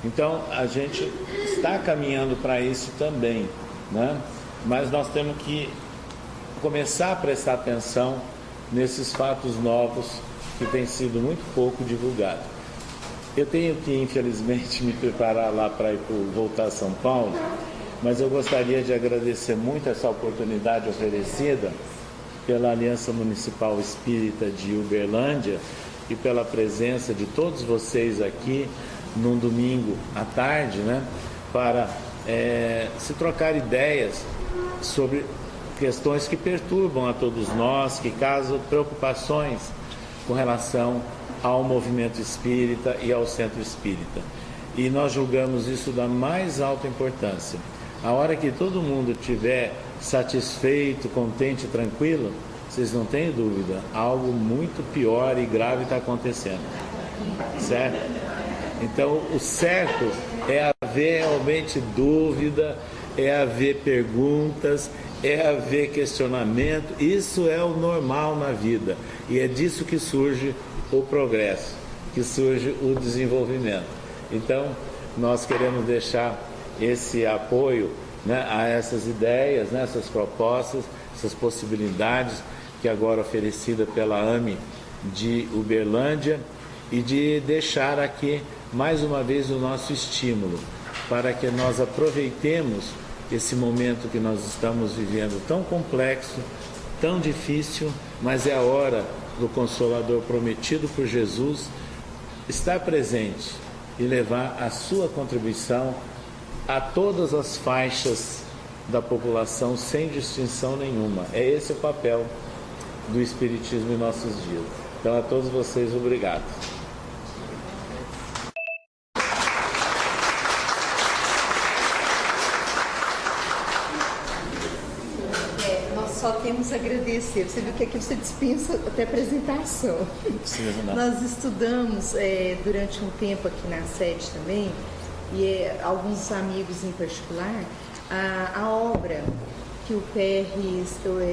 Então a gente está caminhando para isso também, né? Mas nós temos que começar a prestar atenção nesses fatos novos que têm sido muito pouco divulgados. Eu tenho que, infelizmente, me preparar lá para voltar a São Paulo, mas eu gostaria de agradecer muito essa oportunidade oferecida pela Aliança Municipal Espírita de Uberlândia e pela presença de todos vocês aqui num domingo à tarde, né, para se trocar ideias sobre questões que perturbam a todos nós, que causam preocupações com relação ao movimento espírita e ao centro espírita. E nós julgamos isso da mais alta importância. A hora que todo mundo estiver satisfeito, contente e tranquilo, vocês não têm dúvida, algo muito pior e grave está acontecendo. Certo? Então, o certo é haver realmente dúvida, é haver perguntas, é haver questionamento. Isso é o normal na vida. E é disso que surge o progresso, que surge o desenvolvimento. Então, nós queremos deixar esse apoio, né, a essas ideias, né, essas propostas, essas possibilidades que agora é oferecida pela AME de Uberlândia, e de deixar aqui mais uma vez o nosso estímulo para que nós aproveitemos esse momento que nós estamos vivendo tão complexo, tão difícil, mas é a hora do Consolador prometido por Jesus estar presente e levar a sua contribuição a todas as faixas da população sem distinção nenhuma. É esse o papel do Espiritismo em nossos dias. Então, a todos vocês, obrigado. Só temos a agradecer. Você viu que aqui você dispensa até apresentação. Sim, nós estudamos durante um tempo aqui na sede também, e alguns amigos em particular, a obra que o PR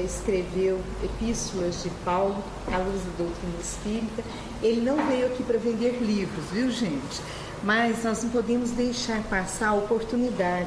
escreveu, Epístolas de Paulo, à luz da doutrina espírita. Ele não veio aqui para vender livros, viu, gente? Mas nós não podemos deixar passar a oportunidade